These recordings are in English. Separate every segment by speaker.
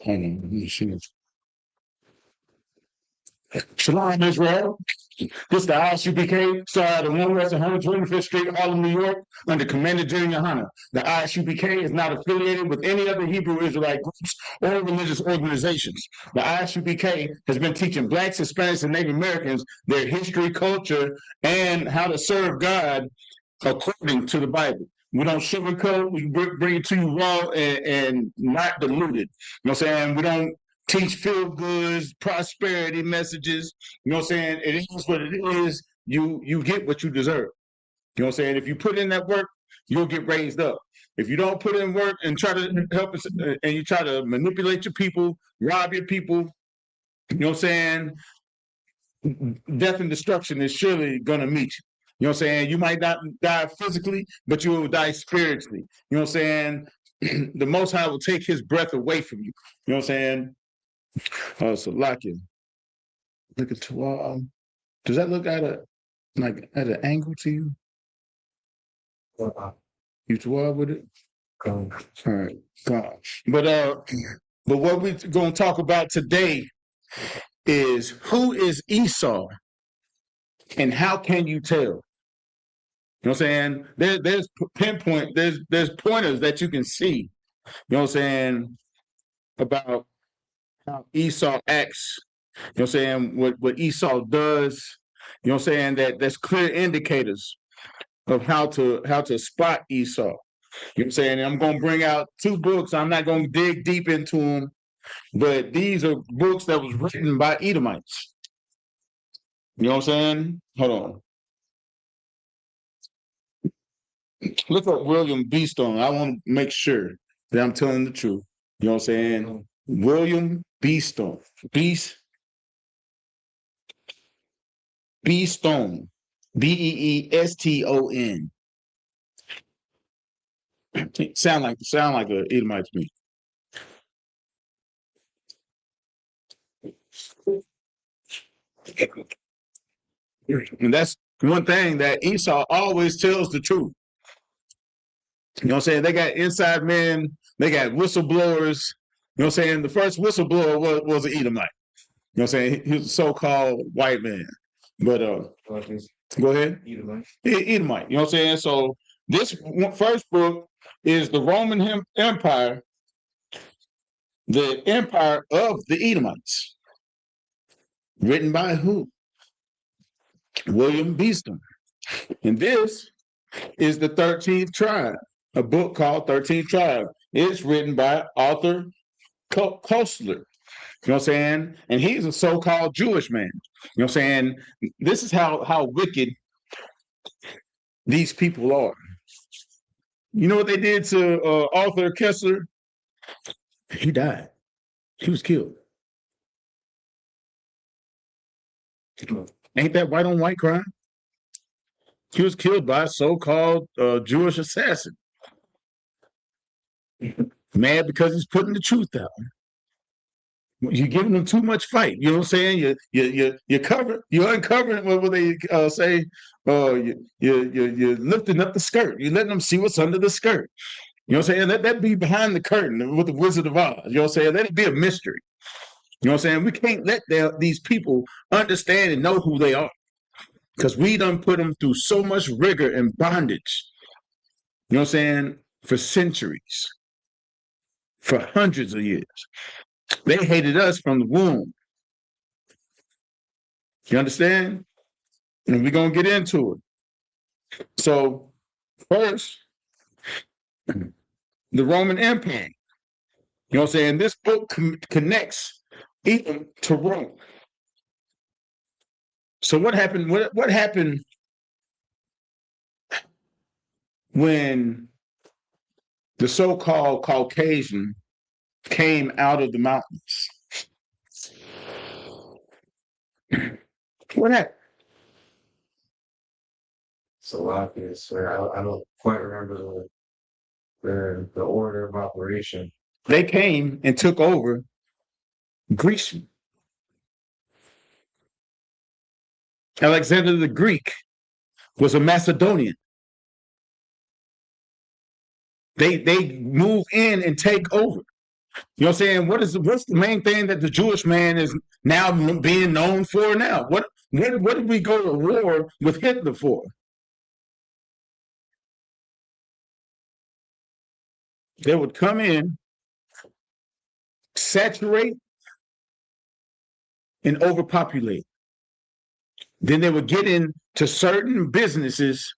Speaker 1: Hold on, let me see. Shalom, Israel. This is the ISUPK, started out at 1 West 125th Street, Harlem, New York, under Commander Junior Hunter. The ISUPK is not affiliated with any other Hebrew Israelite groups or religious organizations. The ISUPK has been teaching Blacks, Hispanics, and Native Americans their history, culture, and how to serve God according to the Bible. We don't sugarcoat. We bring it to you raw and not diluted. You know what I'm saying? We don't teach feel goods, prosperity messages. You know what I'm saying? It is what it is. You get what you deserve. You know what I'm saying? If you put in that work, you'll get raised up. If you don't put in work and try to help us, and you try to manipulate your people, rob your people, you know what I'm saying? Death and destruction is surely going to meet you. You know what I'm saying? You might not die physically, but you will die spiritually. You know what I'm saying? The Most High will take his breath away from you. You know what I'm saying? Oh, so lock it. Look at 12. Does that look at at an angle to you? You 12 with it? All right. God. But what we're gonna talk about today is who is Esau and how can you tell? You know what I'm saying? There's pinpoint, there's pointers that you can see, you know what I'm saying, about how Esau acts, you know what I'm saying, what Esau does, you know what I'm saying, that's clear indicators of how to spot Esau. You know what I'm saying? And I'm gonna bring out two books. I'm not gonna dig deep into them, but these are books that was written by Edomites. You know what I'm saying? Hold on. Look up William Beestone. I want to make sure that I'm telling the truth. You know what I'm saying? William Beestone. Beestone. Beeston. Sound like a Edomite to me. And that's one thing that Esau always tells the truth. You know what I'm saying? They got inside men, they got whistleblowers. You know what I'm saying? The first whistleblower was an Edomite. You know what I'm saying? He was a so-called white man. But go ahead. Edomite. You know what I'm saying? So this first book is the Roman Empire, the empire of the Edomites. Written by who? William Beeston. And this is the 13th tribe, a book called 13th Tribe. It's written by Arthur Koestler. You know what I'm saying? And he's a so-called Jewish man. You know what I'm saying? This is how wicked these people are. You know what they did to Arthur Koestler? He died. He was killed. Ain't that white on white crime? He was killed by a so-called Jewish assassin. Mad because he's putting the truth out. You're giving them too much fight. You know what I'm saying? You're covered. You're uncovering what they say. You're lifting up the skirt. You're letting them see what's under the skirt. You know what I'm saying? Let that be behind the curtain with the Wizard of Oz. You know what I'm saying? Let it be a mystery. You know what I'm saying? We can't let these people understand and know who they are because we done put them through so much rigor and bondage. You know what I'm saying? For centuries, for hundreds of years. They hated us from the womb. You understand? And we're going to get into it. So, first, the Roman Empire. You know what I'm saying? This book connects even to Rome. So what happened? What happened when the so-called Caucasian came out of the mountains? What happened?
Speaker 2: So obvious. I don't quite remember the order of operation.
Speaker 1: They came and took over Greece. Alexander the Greek was a Macedonian. They move in and take over. You know what I'm saying? What's the main thing that the Jewish man is now being known for now? What did we go to war with Hitler for? They would come in, saturate, and overpopulate. Then they would get into certain businesses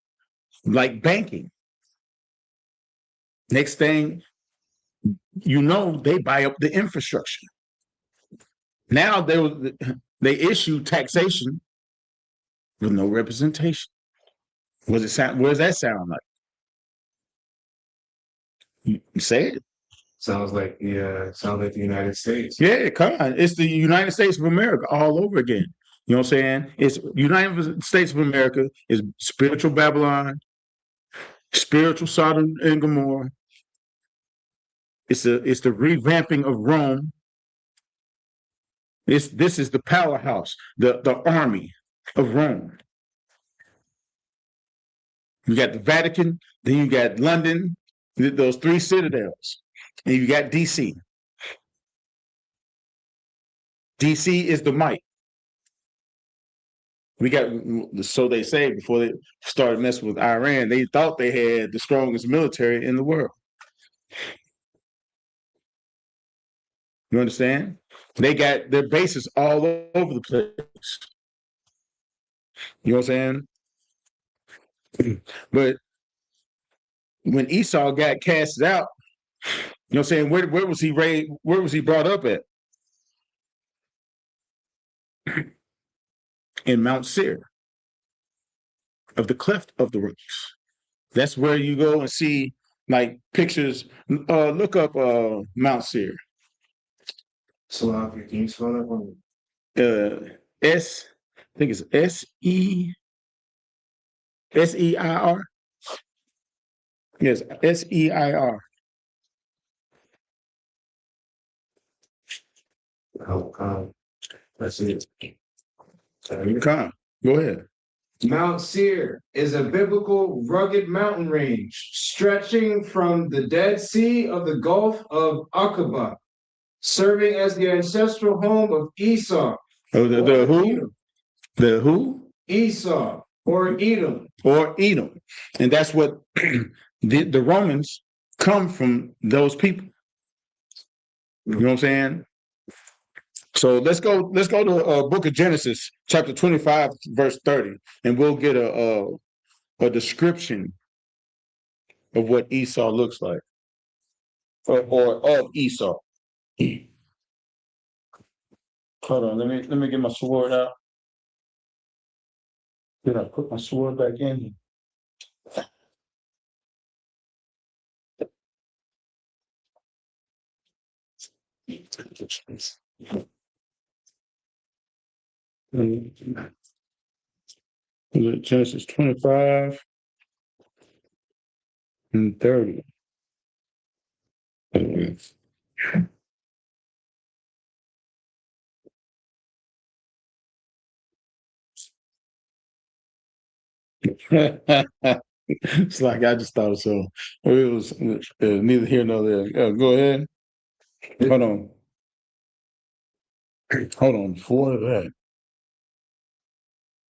Speaker 1: like banking. Next thing you know, they buy up the infrastructure. Now they issue taxation with no representation. What does that sound like? You say it.
Speaker 2: Sounds like the United States.
Speaker 1: Yeah, come on. It's the United States of America all over again. You know what I'm saying? It's United States of America is spiritual Babylon, spiritual Sodom and Gomorrah. It's the revamping of Rome. This is the powerhouse, the army of Rome. You got the Vatican, then you got London, those three citadels, and you got DC. DC is the might. We got, so they say, before they started messing with Iran, they thought they had the strongest military in the world. You understand? They got their bases all over the place. You know what I'm saying? But when Esau got casted out, you know what I'm saying? Where was he raised? Where was he brought up at? In Mount Seir, of the cleft of the rocks. That's where you go and see like pictures. Look up Mount Seir.
Speaker 2: So can you spell that one?
Speaker 1: I think it's SEIR. Yes, SEIR.
Speaker 2: Oh, let's see.
Speaker 1: Come, go ahead.
Speaker 2: Mount Seir is a biblical rugged mountain range stretching from the Dead Sea of the Gulf of Aqaba, serving as the ancestral home of Esau.
Speaker 1: Oh, the who? Edom. The who?
Speaker 2: Esau or Edom.
Speaker 1: Or Edom. And that's what the Romans come from, those people. You know what I'm saying? So let's go to book of Genesis, chapter 25, verse 30, and we'll get a description of what Esau looks like, or of Esau. Hold on, let me get my sword out. Did I put my sword back in? Genesis 25 and 30. It's like I just thought so. It was neither here nor there. Go ahead. Hold on. Hold on. Before that.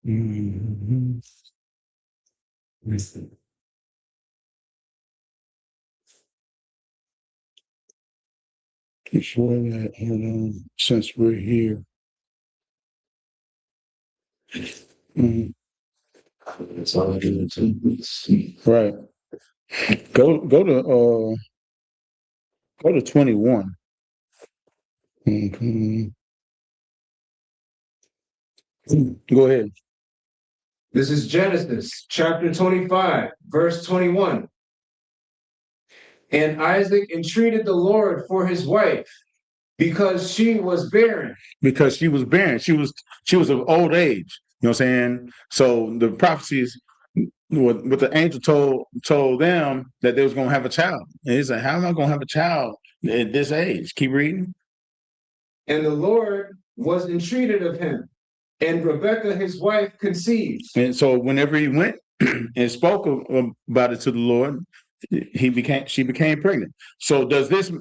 Speaker 1: Mm-hmm. Before that, hold on. Since we're here. Mm-hmm. Right. Go to 21. Mm-hmm. Go ahead.
Speaker 2: This is Genesis chapter 25, verse 21. And Isaac entreated the Lord for his wife because she was barren.
Speaker 1: Because she was barren. She was of old age. You know what I'm saying? So the prophecies, what the angel told them that they was going to have a child. And he said, how am I going to have a child at this age? Keep reading.
Speaker 2: And the Lord was entreated of him. And Rebekah, his wife, conceived.
Speaker 1: And so whenever he went and spoke about it to the Lord, she became pregnant. So does this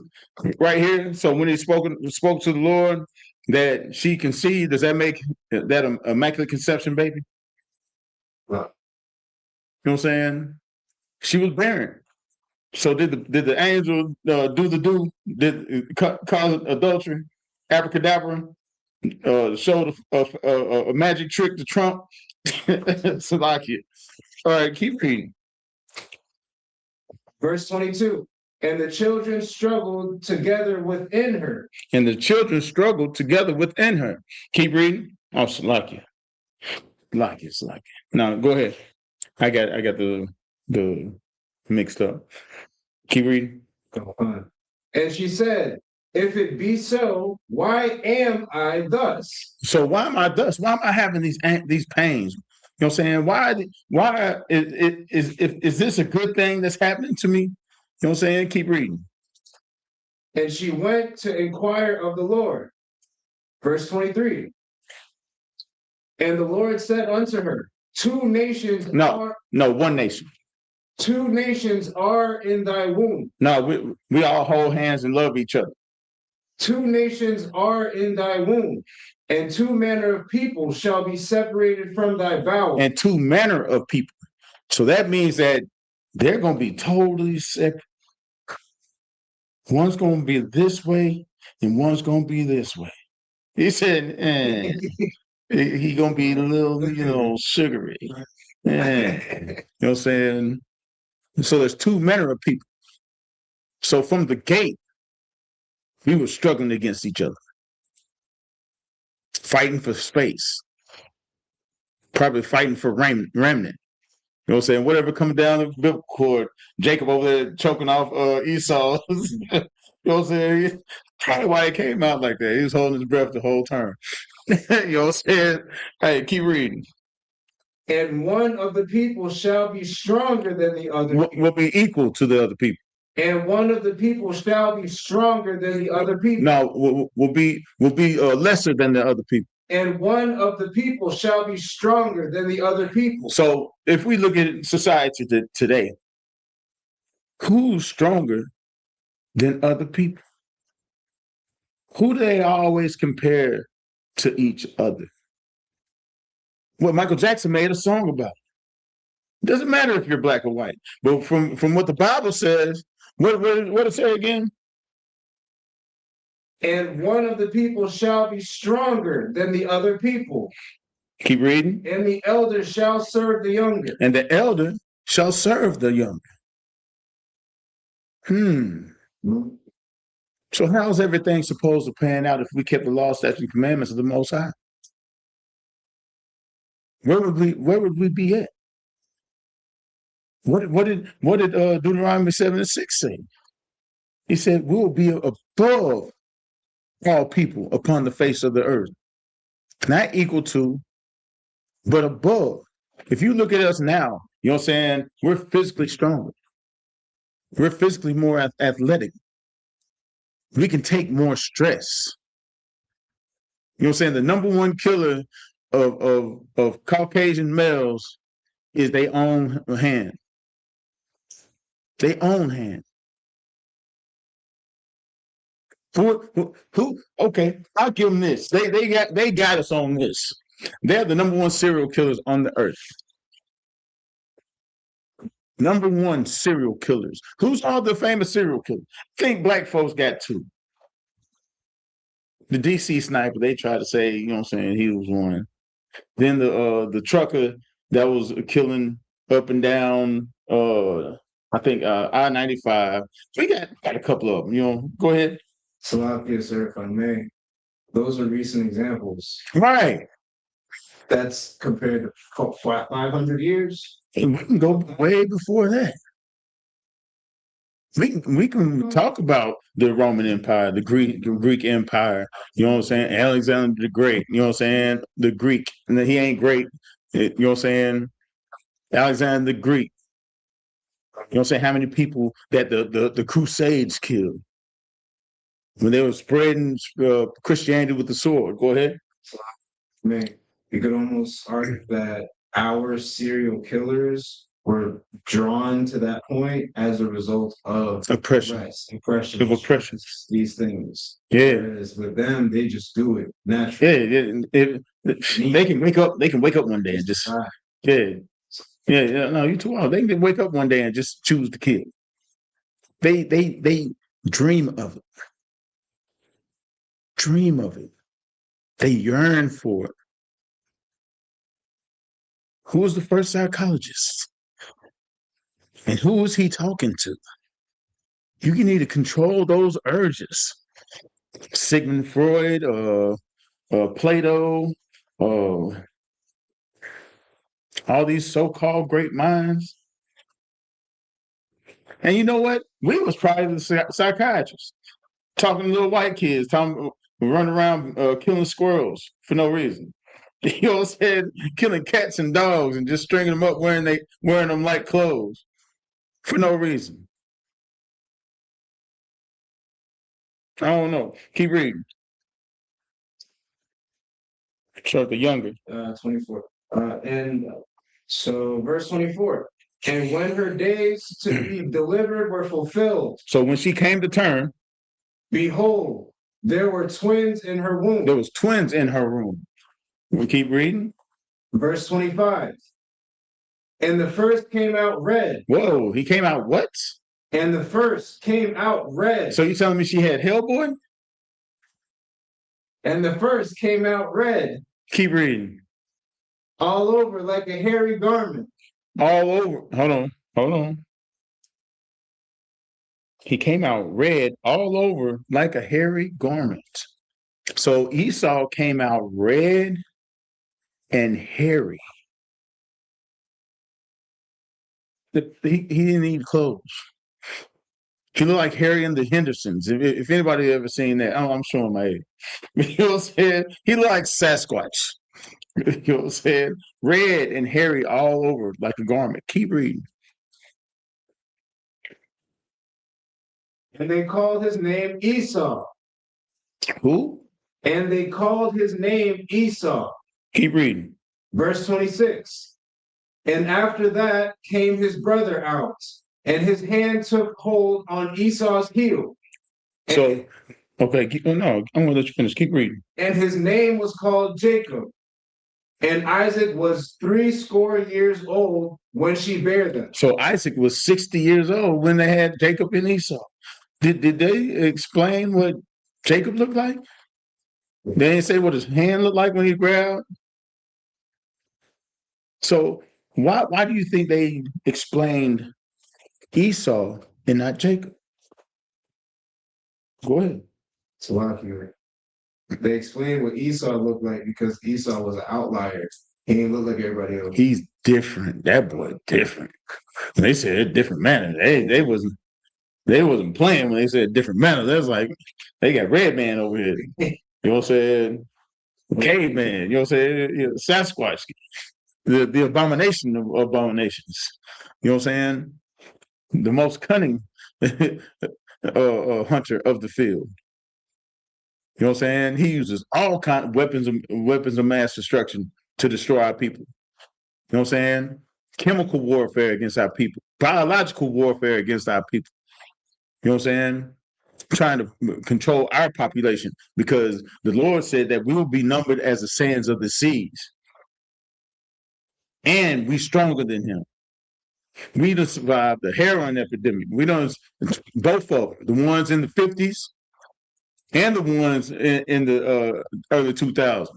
Speaker 1: right here? So when he spoke to the Lord that she conceived, does that make that an immaculate conception, baby?
Speaker 2: Well,
Speaker 1: You know what I'm saying? She was barren. So did the angel do the do? Did cause adultery, abracadabra, show a magic trick to Trump? Salakia. All right, keep reading.
Speaker 2: verse 22. And the children struggled together within her.
Speaker 1: And the children struggled together within her. Keep reading. Oh, Salakia. Salakia. Now go ahead. I got the mixed up. Keep reading.
Speaker 2: And she said, if it be so, why am I thus?
Speaker 1: So why am I thus? Why am I having these pains? You know what I'm saying? Why is this a good thing that's happening to me? You know what I'm saying? Keep reading.
Speaker 2: And she went to inquire of the Lord. Verse 23. And the Lord said unto her, one
Speaker 1: nation.
Speaker 2: Two nations are in thy womb.
Speaker 1: No, we all hold hands and love each other.
Speaker 2: Two nations are in thy womb, and two manner of people shall be separated from thy bowels.
Speaker 1: And two manner of people. So that means that they're going to be totally separate. One's going to be this way, and one's going to be this way. He said, he going to be a little, sugary. You know what I'm saying? So there's two manner of people. So from the gate, we were struggling against each other, fighting for space, probably fighting for remnant. You know what I'm saying? Whatever coming down the biblical cord, Jacob over there choking off Esau. You know what I'm saying? Probably why it came out like that. He was holding his breath the whole time. You know what I'm saying? Hey, keep reading.
Speaker 2: And one of the people shall be stronger than the other.
Speaker 1: Will be equal to the other people.
Speaker 2: And one of the people shall be stronger than the other people.
Speaker 1: No, will be lesser than the other people.
Speaker 2: And one of the people shall be stronger than the other people.
Speaker 1: So if we look at society today, who's stronger than other people? Who do they always compare to each other? Well, Michael Jackson made a song about it. Doesn't matter if you're black or white. But from what the Bible says, what it say again?
Speaker 2: And one of the people shall be stronger than the other people.
Speaker 1: Keep reading.
Speaker 2: And the elder shall serve the younger.
Speaker 1: And the elder shall serve the younger. So how's everything supposed to pan out if we kept the law, statutes, and commandments of the Most High? Where would we be at? What did Deuteronomy 7:6 say? He said we'll be above all people upon the face of the earth. Not equal to, but above. If you look at us now, you know what I'm saying? We're physically stronger. We're physically more athletic. We can take more stress. You know what I'm saying? The number one killer of Caucasian males is their own hand. Their own hand. Who? Okay, I'll give them this. They got us on this. They're the number one serial killers on the earth. Number one serial killers. Who's all the famous serial killers? I think black folks got two. The DC sniper, they tried to say, you know what I'm saying, he was one. Then the trucker that was killing up and down I think I-95. We got a couple of them, you know. Go ahead.
Speaker 2: Salakia, sir, if I may. Those are recent examples.
Speaker 1: Right.
Speaker 2: That's compared to 500 years.
Speaker 1: And we can go way before that. We can talk about the Roman Empire, the Greek Empire. You know what I'm saying? Alexander the Great. You know what I'm saying? The Greek, and he ain't great. You know what I'm saying? Alexander the Greek. You know what I'm saying? How many people that the Crusades killed when they were spreading Christianity with the sword? Go ahead.
Speaker 2: Man, you could almost argue that our serial killers were drawn to that point as a result of
Speaker 1: Oppression.
Speaker 2: oppression,
Speaker 1: Of oppression.
Speaker 2: these things.
Speaker 1: Yeah.
Speaker 2: Whereas with them, they just do it naturally.
Speaker 1: They can wake up. They can wake up one day and just yeah. No, you too old. They can wake up one day and just choose to kill. They dream of it. Dream of it. They yearn for it. Who was the first psychologist? And who was he talking to? You need to control those urges. Sigmund Freud, Plato, all these so-called great minds. And you know what? We was probably the psychiatrists talking to little white kids, running around killing squirrels for no reason. You know what I'm saying? Killing cats and dogs and just stringing them up, wearing them like clothes for no reason. I don't know. Keep reading. Start the younger.
Speaker 2: 24. And so verse 24. And when her days to be delivered were fulfilled.
Speaker 1: So when she came to term,
Speaker 2: behold, there were twins in her womb.
Speaker 1: There was twins in her womb. We keep reading.
Speaker 2: Verse 25. And the first came out red.
Speaker 1: Whoa, he came out what?
Speaker 2: And the first came out red.
Speaker 1: So you telling me she had Hellboy?
Speaker 2: And the first came out red.
Speaker 1: Keep reading.
Speaker 2: All over like a hairy garment.
Speaker 1: All over. Hold on. He came out red all over like a hairy garment. So Esau came out red and hairy. He didn't need clothes. He looked like Harry and the Hendersons. If anybody ever seen that, I'm showing my age. You know what I'm saying? He looked like Sasquatch. You know what I'm saying? Red and hairy all over like a garment. Keep reading.
Speaker 2: And they called his name Esau.
Speaker 1: Who?
Speaker 2: And they called his name Esau.
Speaker 1: Keep reading.
Speaker 2: Verse 26. And after that came his brother out, and his hand took hold on Esau's heel.
Speaker 1: So, okay, no, I'm going to let you finish. Keep reading.
Speaker 2: And his name was called Jacob. And Isaac was 80 years old when she bare them.
Speaker 1: So Isaac was 60 years old when they had Jacob and Esau. Did they explain what Jacob looked like? They didn't say what his hand looked like when he grabbed. So why do you think they explained Esau and not Jacob? Go ahead.
Speaker 2: It's a lot of you. They explained what Esau looked like because Esau was an outlier. He didn't look like everybody else.
Speaker 1: He's different. That boy different. When they said a different manner, they wasn't playing when they said different manner. That's like they got red man over here. You know what I'm saying? Caveman. You know what I'm saying? You know, Sasquatch. The abomination of abominations. You know what I'm saying? The most cunning hunter of the field. You know what I'm saying? He uses all kinds of weapons of mass destruction to destroy our people. You know what I'm saying? Chemical warfare against our people, biological warfare against our people. You know what I'm saying? Trying to control our population because the Lord said that we will be numbered as the sands of the seas. And we stronger than him. We done survived the heroin epidemic. We done both of them, the ones in the 50s and the ones in the early 2000s.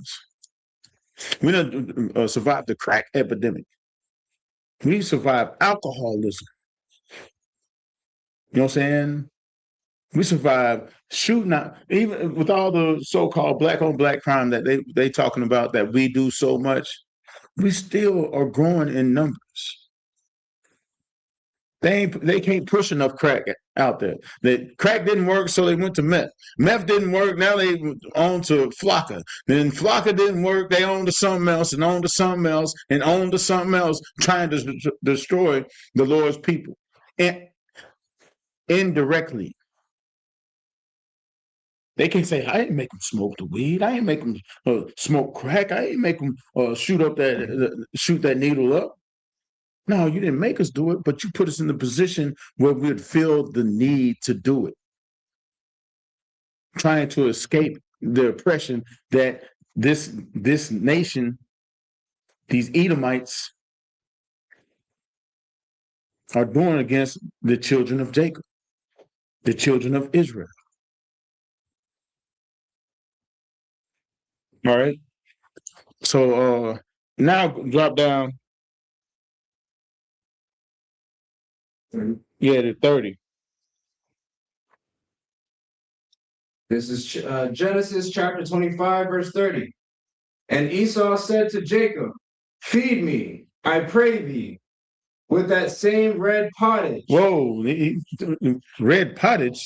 Speaker 1: We done survived the crack epidemic. We survived alcoholism. You know what I'm saying? We survived shooting out, even with all the so-called black on black crime that they talking about that we do so much. We still are growing in numbers. They can't push enough crack out there. That crack didn't work, so they went to meth. Meth didn't work, now they on to Flocka. Then Flocka didn't work, they own to something else and own to something else and own to something else, trying to destroy the Lord's people. And indirectly. They can say, I ain't make them smoke the weed. I ain't make them smoke crack. I ain't make them shoot that needle up. No, you didn't make us do it, but you put us in the position where we'd feel the need to do it, trying to escape the oppression that this nation, these Edomites, are doing against the children of Jacob, the children of Israel. All right. So now drop down, to 30.
Speaker 2: This is Genesis chapter 25, verse 30. And Esau said to Jacob, feed me, I pray thee, with that same red pottage.
Speaker 1: Whoa, red pottage.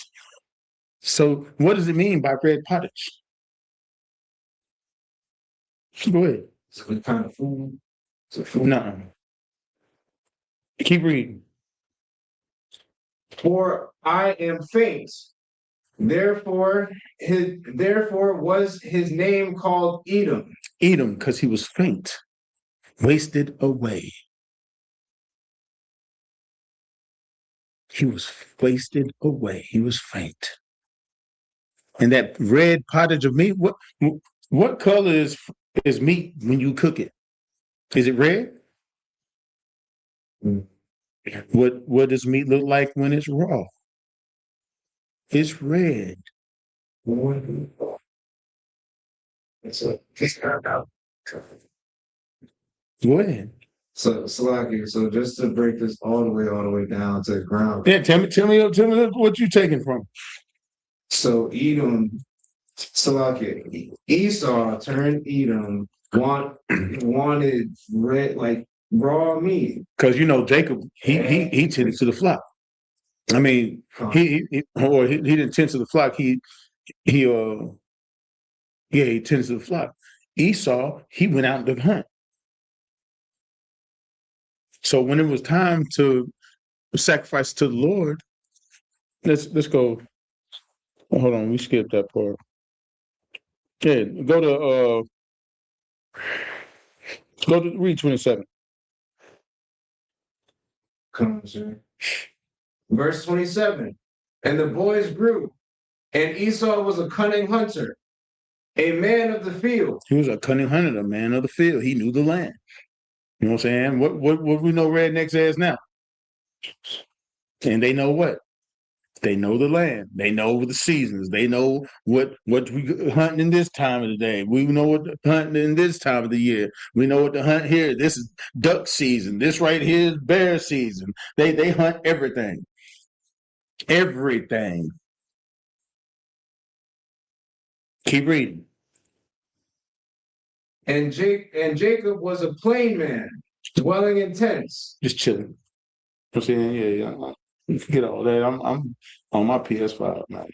Speaker 1: So what does it mean by red pottage? Go ahead.
Speaker 2: What kind of food?
Speaker 1: No. Keep reading.
Speaker 2: For I am faint. Therefore was his name called Edom.
Speaker 1: Edom, because he was faint, wasted away. He was wasted away. He was faint. And that red pottage of meat, what color is meat when you cook it? Is it red? What does meat look like when it's raw? It's red. Go ahead.
Speaker 2: So Salaki, so just to break this all the way down to the ground.
Speaker 1: Yeah, tell me what you taking from.
Speaker 2: So Edom, Salaki, Esau turned Edom, wanted red, like raw meat.
Speaker 1: Because Jacob, he tended to the flock. I mean, he didn't tend to the flock. He tended to the flock. Esau, he went out to hunt. So when it was time to sacrifice to the Lord, let's go. Hold on, we skipped that part. Yeah, go to read 27.
Speaker 2: Come on, sir. Verse 27. And the boys grew, and Esau was a cunning hunter, a man of the field.
Speaker 1: He was a cunning hunter, a man of the field. He knew the land. You know what I'm saying? What we know rednecks as now? And they know what? They know the land. They know the seasons. They know what we hunting in this time of the day. We know what hunting in this time of the year. We know what to hunt here. This is duck season. This right here is bear season. They hunt everything. Everything. Keep reading.
Speaker 2: And Jacob was a plain man, dwelling in tents.
Speaker 1: Just chilling. I'm saying, yeah. Forget all that. I'm on my PS5 now,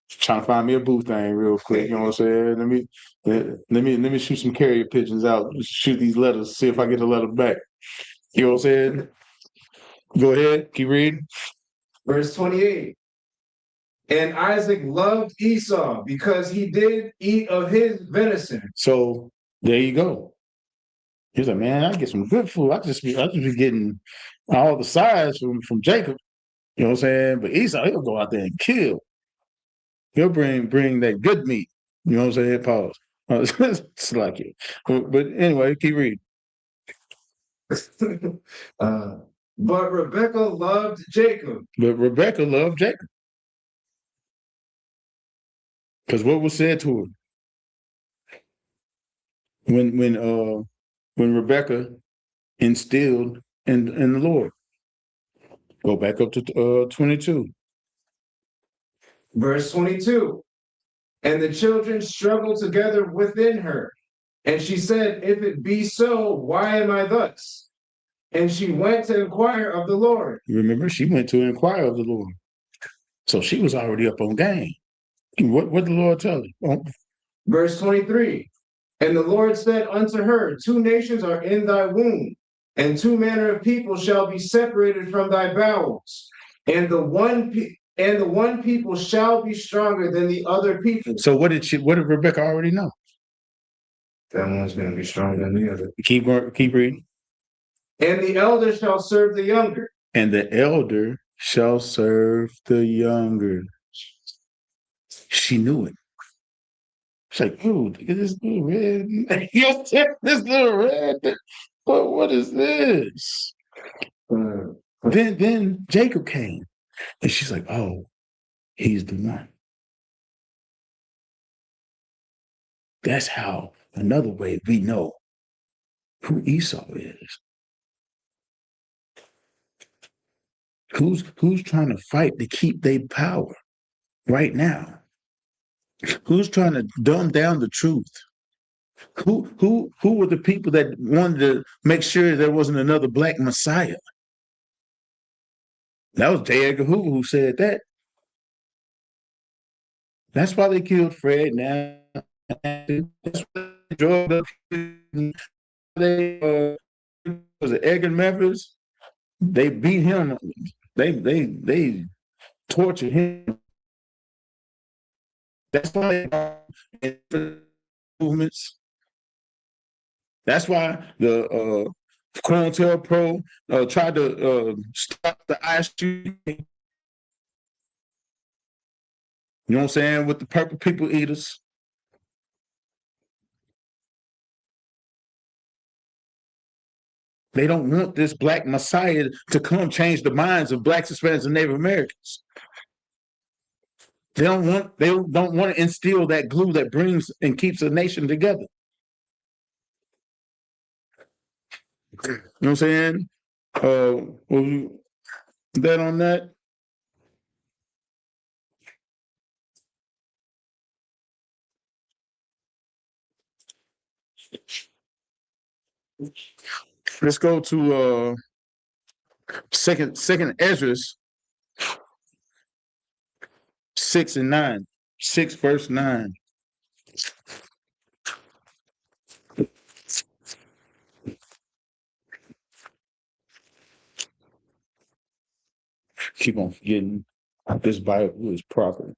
Speaker 1: trying to find me a booth thing real quick. You know what I'm saying? Let me shoot some carrier pigeons out. Shoot these letters. See if I get a letter back. You know what I'm saying? Go ahead. Keep reading.
Speaker 2: Verse 28. And Isaac loved Esau because he did eat of his venison.
Speaker 1: So there you go. He's like, man, I get some good food. I just be getting all the sides from Jacob. You know what I'm saying? But Esau, he'll go out there and kill. He'll bring that good meat. You know what I'm saying? Pause. It's like it. But anyway, keep reading.
Speaker 2: But Rebekah loved Jacob.
Speaker 1: Because what was said to her when Rebekah instilled in the Lord. Go back up to 22.
Speaker 2: Verse 22. And the children struggled together within her. And she said, if it be so, why am I thus? And she went to inquire of the Lord.
Speaker 1: Remember, she went to inquire of the Lord. So she was already up on game. What the Lord tell her? Oh.
Speaker 2: Verse 23. And the Lord said unto her, 2 nations are in thy womb, and 2 manner of people shall be separated from thy bowels, and the one people shall be stronger than the other people.
Speaker 1: So what did Rebekah already know?
Speaker 2: That one's going to be stronger than the other.
Speaker 1: Keep reading.
Speaker 2: And the elder shall serve the younger.
Speaker 1: And the elder shall serve the younger. She knew it. She's like, ooh, look at this little red. This little red. What is this? Then Jacob came. And she's like, oh, he's the one. That's how, another way we know who Esau is. Who's trying to fight to keep their power right now? Who's trying to dumb down the truth? Who were the people that wanted to make sure there wasn't another black Messiah? That was J. Edgar Hoover who said that. That's why they killed Fred now. That's why they drove up. They was it Edgar Memphis? They beat him. They tortured him. That's why movements. That's why the COINTELPRO tried to stop the ISU. You know what I'm saying? With the purple people eaters. They don't want this black Messiah to come change the minds of blacks, Hispanics, and Native Americans. They don't want to instill that glue that brings and keeps a nation together. You know what I'm saying? That on that? Let's go to second Ezra's 6 and 9. 6 verse 9. Keep on forgetting this Bible is proper.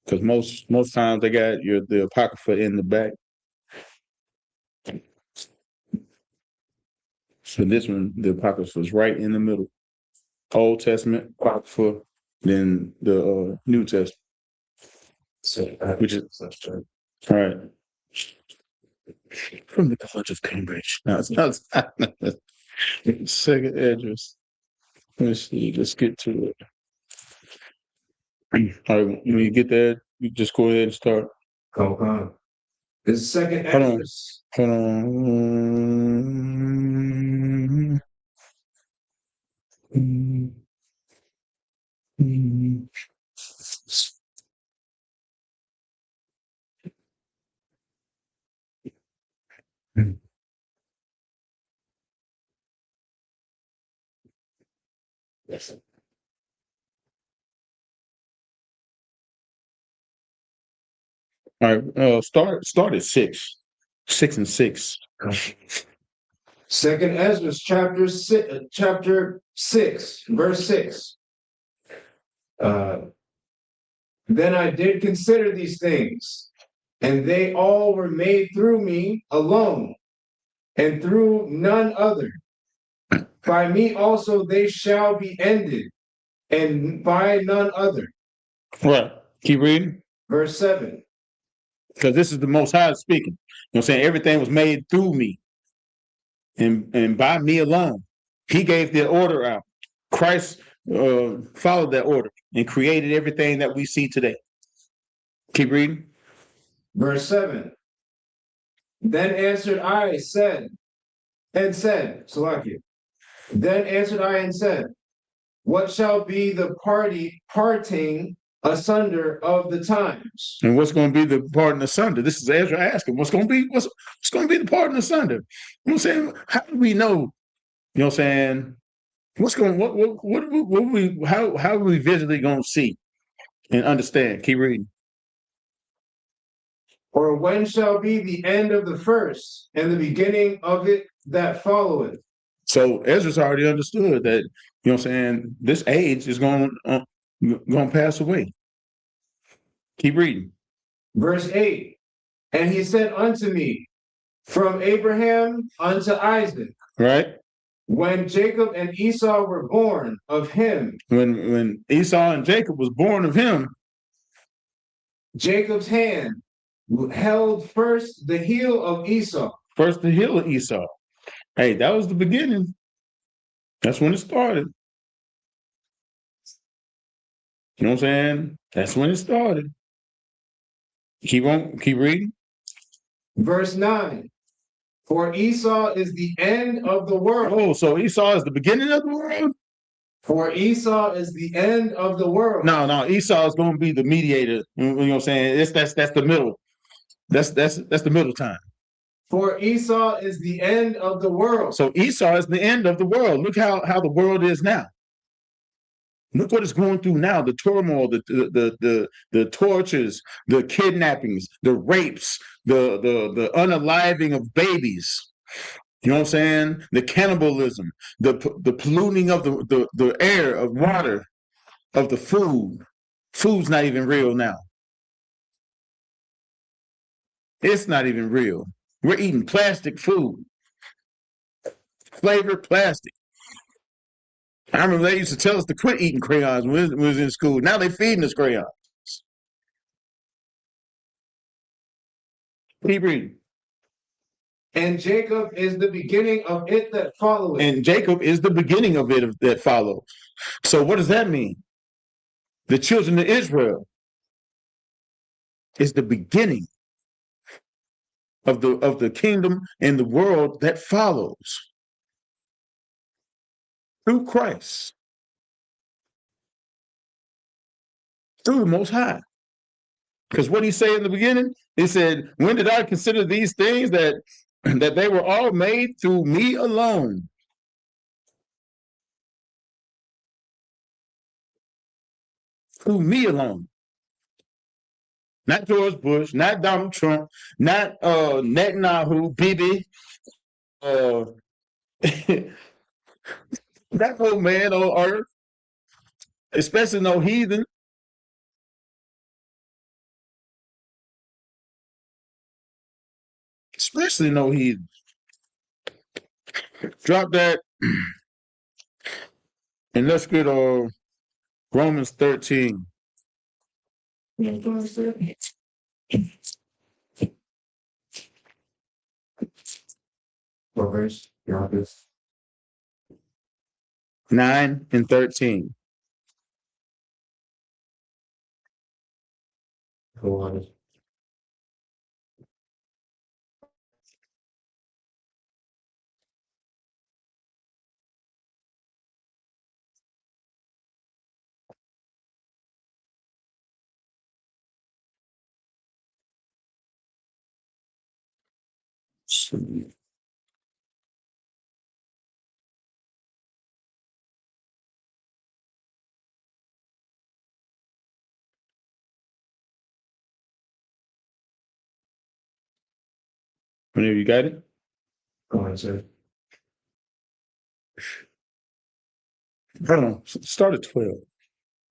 Speaker 1: Because most times they got the Apocrypha in the back. So this one, the Apocrypha is right in the middle. Old Testament, Apocrypha, then the New Testament. So, which is all right. From the College of Cambridge. No, it's not. Second address. Let's see. Let's get to it. All right. When you get there, you just go ahead and start.
Speaker 2: Okay. The second
Speaker 1: Hold on.
Speaker 2: address.
Speaker 1: Hold on. Yes. All right. Start at 6. 6 and 6.
Speaker 2: Second Ezra, chapter 6, verse 6. Then I did consider these things, and they all were made through me alone, and through none other. By me also they shall be ended, and by none other.
Speaker 1: Right. Keep reading.
Speaker 2: Verse 7.
Speaker 1: Because this is the Most High speaking. You know what I'm saying? Everything was made through me and by me alone. He gave the order out. Christ followed that order and created everything that we see today. Keep reading.
Speaker 2: Verse 7. Then answered I, said, Salakia. Then answered I and said, what shall be the parting asunder of the times?
Speaker 1: And what's going to be the parting asunder? This is Ezra asking, what's going to be the parting asunder? You know what I'm saying? How do we know? You know what I'm saying? How are we visually going to see and understand? Keep reading.
Speaker 2: Or when shall be the end of the first and the beginning of it that followeth? So
Speaker 1: Ezra's already understood that, you know what I'm saying, this age is going to pass away. Keep reading.
Speaker 2: Verse 8. And he said unto me, from Abraham unto Isaac.
Speaker 1: Right.
Speaker 2: When Jacob and Esau were born of him,
Speaker 1: When Esau and Jacob was born of him,
Speaker 2: Jacob's hand held first the heel of Esau.
Speaker 1: first the heel of Esau. Hey, that was the beginning. That's when it started. You know what I'm saying? That's when it started. Keep on, keep reading.
Speaker 2: Verse 9. For Esau is the end of the world.
Speaker 1: Oh, so Esau is the beginning of the world?
Speaker 2: For Esau is the end of the world.
Speaker 1: No, Esau is going to be the mediator. You know what I'm saying? That's the middle. That's the middle time.
Speaker 2: For Esau is the end of the world.
Speaker 1: So Esau is the end of the world. Look how the world is now. Look what it's going through now: the turmoil, the tortures, the kidnappings, the rapes, the unaliving of babies. You know what I'm saying? The cannibalism, the polluting of the air, of water, of the food. Food's not even real now. It's not even real. We're eating plastic food, flavored plastic. I remember they used to tell us to quit eating crayons when we was in school. Now they feeding us crayons. Keep reading.
Speaker 2: And Jacob is the beginning of it that followeth.
Speaker 1: And Jacob is the beginning of it that follows. So what does that mean? The children of Israel is the beginning of the kingdom and the world that follows through Christ, through the Most High. Because what he said in the beginning, he said, "When did I consider these things that they were all made through me alone?" Through me alone. Not George Bush, not Donald Trump, not Netanyahu, Bibi, that old man on earth, especially no heathen. Especially no heathen. Drop that and let's get Romans 13.
Speaker 2: What verse?
Speaker 1: 9 and 13.
Speaker 2: Go on.
Speaker 1: Whenever you got it.
Speaker 2: Go on, sir.
Speaker 1: Hold on. Start at 12.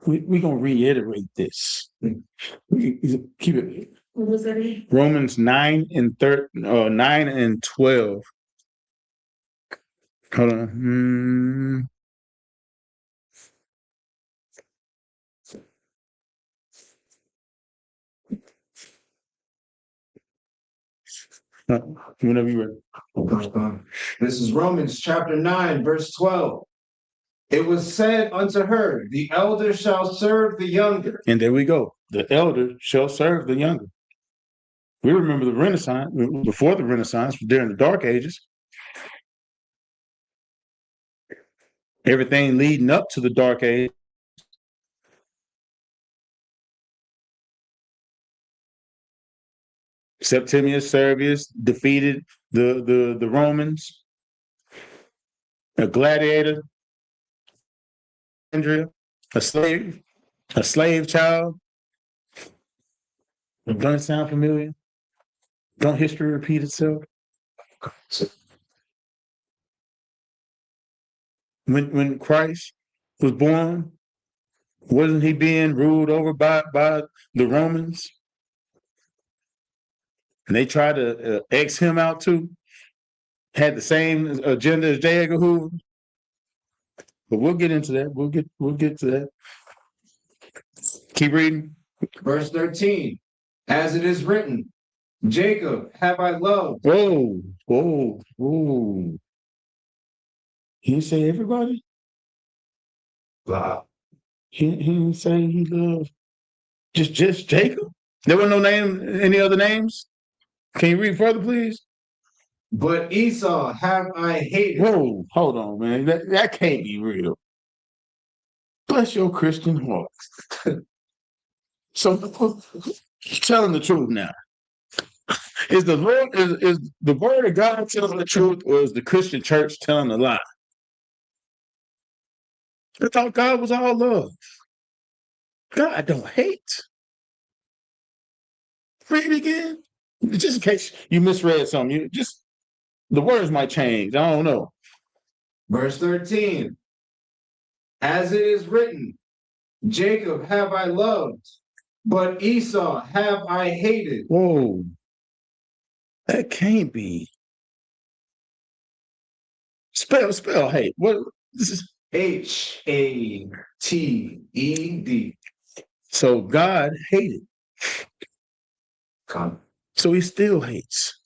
Speaker 1: We're going to reiterate this. Keep it.
Speaker 3: What was that?
Speaker 1: Romans 9 and 9 and 12. Hold on. Whenever you're ready.
Speaker 2: This is Romans chapter 9, verse 12. It was said unto her, the elder shall serve the younger.
Speaker 1: And there we go. The elder shall serve the younger. We remember the Renaissance, before the Renaissance, during the Dark Ages. Everything leading up to the Dark Age. Septimius Severus defeated the Romans. A gladiator, Andrea, a slave child. Don't it sound familiar? Don't history repeat itself? When Christ was born, wasn't he being ruled over by the Romans? And they tried to X him out too. Had the same agenda as J. Edgar Hoover. but we'll get into that. We'll get to that. Keep reading.
Speaker 2: Verse 13. As it is written, Jacob have I loved.
Speaker 1: Whoa, whoa, whoa. He didn't say everybody.
Speaker 2: Blah.
Speaker 1: He didn't say he loved just Jacob. There were no name, any other names. Can you read further, please?
Speaker 2: But Esau have I hated.
Speaker 1: Whoa, hold on, man. That can't be real. Bless your Christian heart. So telling the truth now. Is the Lord is the word of God telling the truth, or is the Christian church telling a lie? I thought God was all love. God don't hate. Read it again. Just in case you misread something. You just the words might change. I don't know.
Speaker 2: Verse 13. As it is written, Jacob have I loved, but Esau have I hated.
Speaker 1: Whoa. That can't be. Spell hate. What this is
Speaker 2: Hated.
Speaker 1: so God hated.
Speaker 2: Come.
Speaker 1: So he still hates.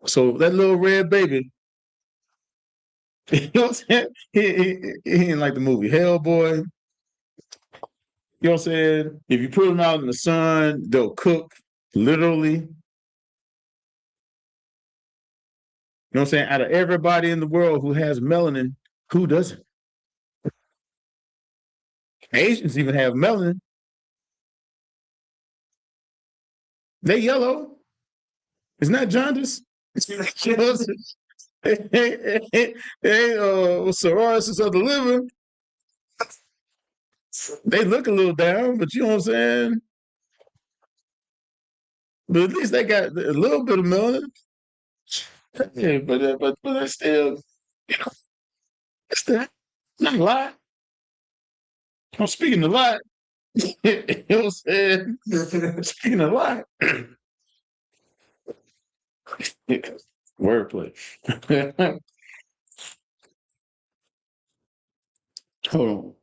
Speaker 1: So that little red baby, you know what I'm saying? He ain't like the movie Hellboy. You know what I'm saying? If you put them out in the sun, they'll cook, literally. You know what I'm saying? Out of everybody in the world who has melanin, who doesn't? Asians even have melanin. They yellow. It's not jaundice. You know what I'm saying? They cirrhosis of the liver. They look a little down, but you know what I'm saying? But at least they got a little bit of melanin. Yeah, but that's still, you know, it's not a lot. I'm speaking a lot. You know what I'm saying? Speaking a lot. Wordplay. Hold on.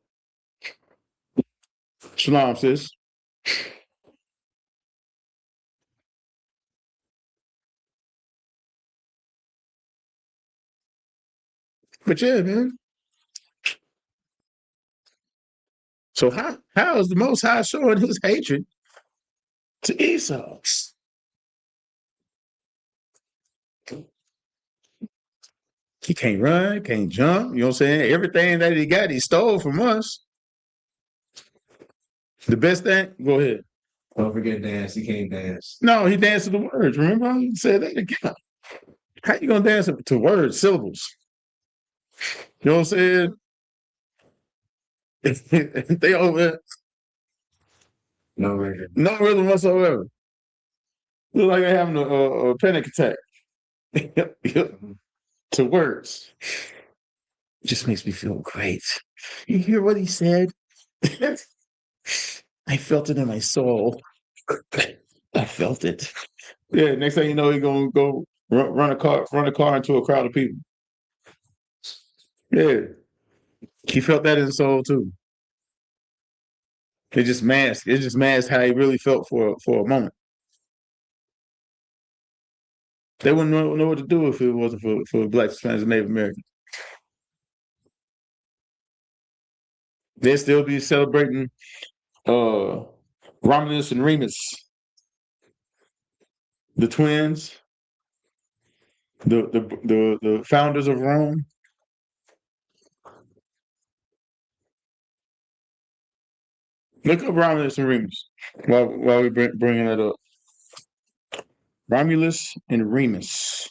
Speaker 1: Shalom, sis. But yeah, man. So how is the Most High showing his hatred to Esau? He can't run, can't jump. You know what I'm saying? Everything that he got, he stole from us. The best thing, go ahead.
Speaker 2: Don't forget dance. He can't dance.
Speaker 1: No, he danced to the words. Remember, I said that again. How you gonna dance to words, syllables? You know what I'm saying? They over
Speaker 2: No rhythm.
Speaker 1: no rhythm whatsoever. Look like they're having a panic attack. To words. Just makes me feel great. You hear what he said? I felt it in my soul. I felt it. Yeah, next thing you know, he's gonna go run a car into a crowd of people. Yeah. He felt that in his soul too. It just masked how he really felt for a moment. They wouldn't know what to do if it wasn't for Black Hispanics and Native Americans. They'd still be celebrating Romulus and Remus, the twins, the founders of Rome. Look up Romulus and Remus while we bringing that up. Romulus and Remus.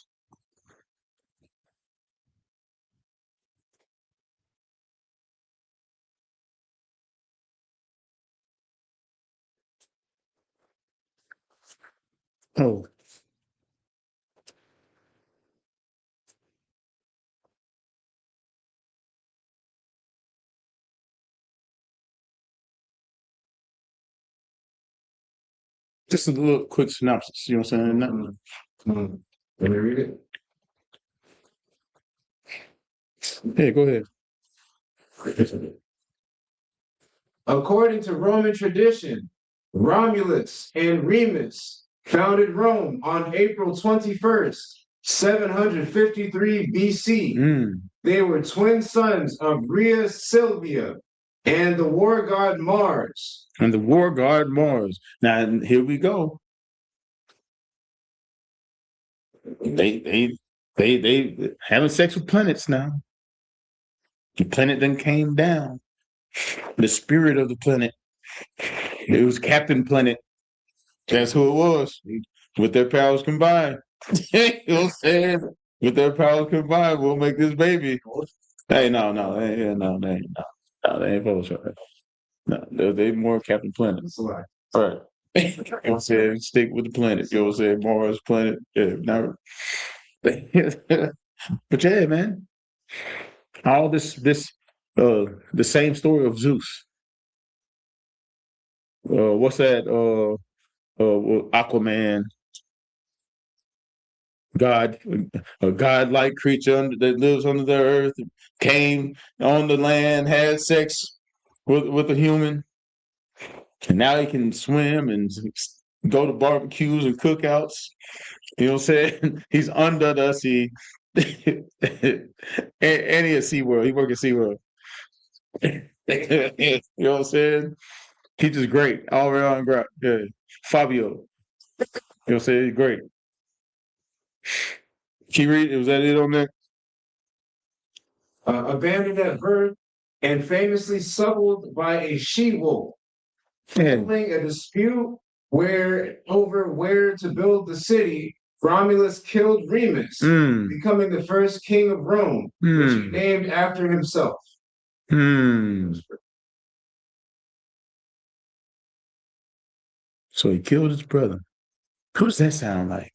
Speaker 1: Oh, just a little quick synopsis. You know what I'm saying?
Speaker 2: Mm-hmm. Let me read it.
Speaker 1: Hey, go ahead.
Speaker 2: According to Roman tradition, Romulus and Remus founded Rome on April 21st, 753 BC.
Speaker 1: Mm.
Speaker 2: They were twin sons of Rhea Silvia and the war god Mars.
Speaker 1: And the war god Mars. Now here we go. They having sex with planets now. The planet then came down. The spirit of the planet. It was Captain Planet. That's who it was. With their powers combined. You know what I'm saying? With their powers combined, we'll make this baby. Hey, no, they ain't, no, they ain't supposed to. No, they more Captain Planet.
Speaker 2: That's a lie.
Speaker 1: All right. You know what I'm saying? Stick with the planet. You know what I'm saying? Mars planet. Yeah, now. But yeah, man. All the same story of Zeus. What's that? Aquaman, God, a godlike creature that lives under the earth, came on the land, had sex with a human, and now he can swim and go to barbecues and cookouts. You know what I'm saying? He's under the sea. and he at SeaWorld. He work at SeaWorld. You know what I'm saying? He's just great. All around great. Yeah. Fabio. You know what I'm saying? He's great. Can you read? Was that it on there?
Speaker 2: Abandoned at birth and famously suckled by a she-wolf.
Speaker 1: Yeah.
Speaker 2: Following a dispute over where to build the city, Romulus killed Remus, becoming the first king of Rome, which he named after himself.
Speaker 1: So he killed his brother. Who does that sound like?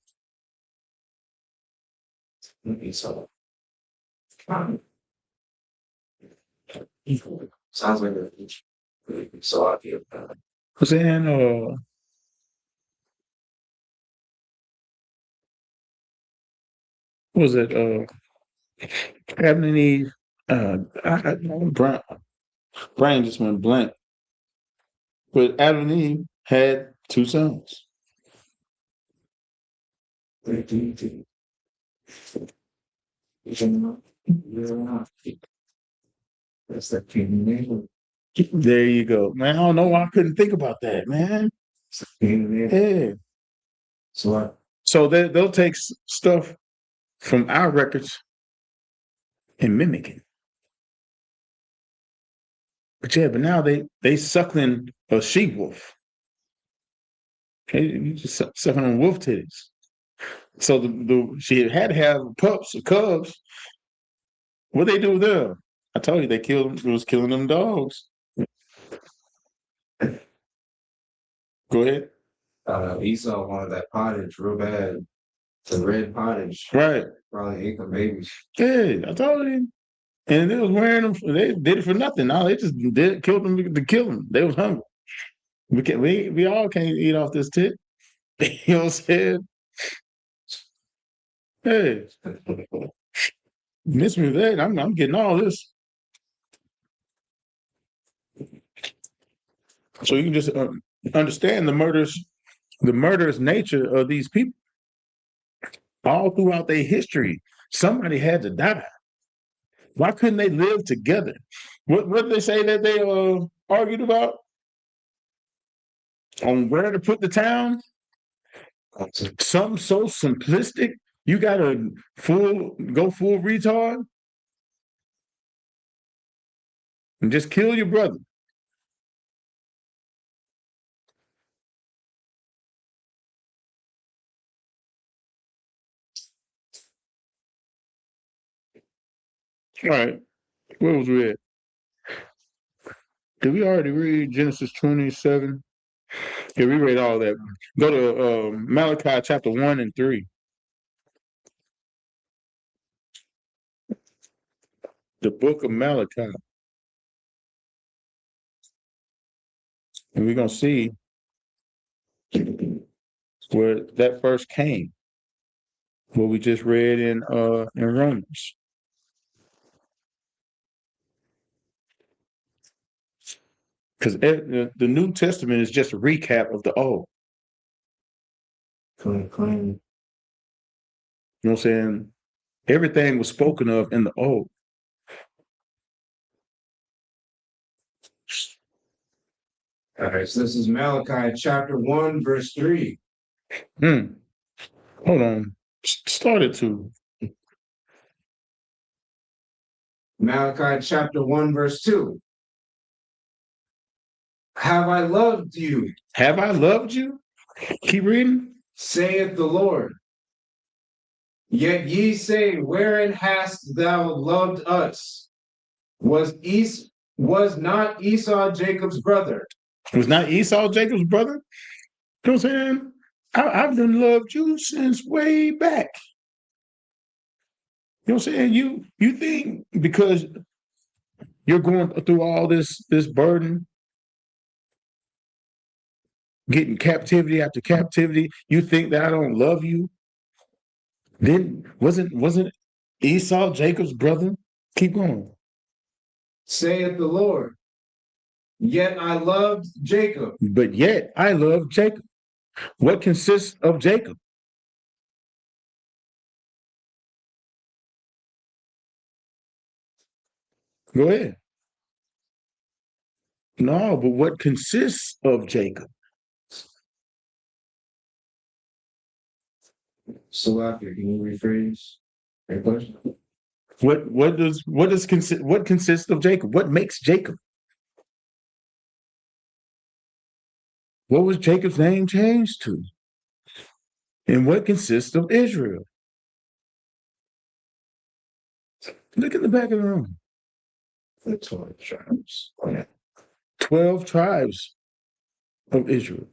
Speaker 2: So, sounds like a so I feel
Speaker 1: Who's saying? What was it? Adam and Eve. Brain, brain just went blank. But Adam and Eve had two sons.
Speaker 2: That's that king name.
Speaker 1: There you go, man. I don't know why I couldn't think about that, man. Yeah. So they'll take stuff from our records and mimic it. But yeah, but now they suckling a she wolf. Okay, you just sucking on wolf titties. So she had to have pups or cubs. What they do with them? I told you they killed. It was killing them dogs. Go ahead.
Speaker 2: Esau wanted that pottage real bad. The red pottage.
Speaker 1: Right.
Speaker 2: Probably ate the babies.
Speaker 1: Yeah, I told you. And they was wearing them. They did it for nothing. Now they just killed them to kill them. They was hungry. We all can't eat off this tit. You know what I'm saying? Hey, miss me with that. I'm getting all this. So you can just understand the murderous nature of these people. All throughout their history, somebody had to die. Why couldn't they live together? What did they say that they argued about? On where to put the town? Something so simplistic. You gotta go full retard and just kill your brother. All right. Where was we at? Did we already read Genesis 27? Yeah, we read all that. Go to Malachi chapter 1 and 3. The book of Malachi. And we're going to see where that first came. What we just read in Romans. Because the New Testament is just a recap of the Old.
Speaker 2: Clean, clean.
Speaker 1: You know what I'm saying? Everything was spoken of in the Old.
Speaker 2: All right, so this is Malachi chapter 1, verse 3.
Speaker 1: Hold on. Start it to.
Speaker 2: Malachi chapter 1, verse 2. Have I loved you,
Speaker 1: Have I loved you? Keep reading.
Speaker 2: saith the Lord. Yet ye say, wherein hast thou loved us? Was not Esau Jacob's brother?
Speaker 1: Was not Esau Jacob's brother? You know what I'm saying? I've done loved you since way back. You know what I'm saying? You think because you're going through all this burden, getting captivity after captivity, you think that I don't love you? Then wasn't Esau Jacob's brother? Keep going.
Speaker 2: Saith the Lord. Yet I loved Jacob.
Speaker 1: But yet I love Jacob. What consists of Jacob? Go ahead. No, but what consists of Jacob?
Speaker 2: Salafia, can you rephrase your question?
Speaker 1: What consists of Jacob? What makes Jacob? What was Jacob's name changed to? And what consists of Israel? Look in the back of the room.
Speaker 2: The 12 tribes.
Speaker 1: 12 tribes of Israel.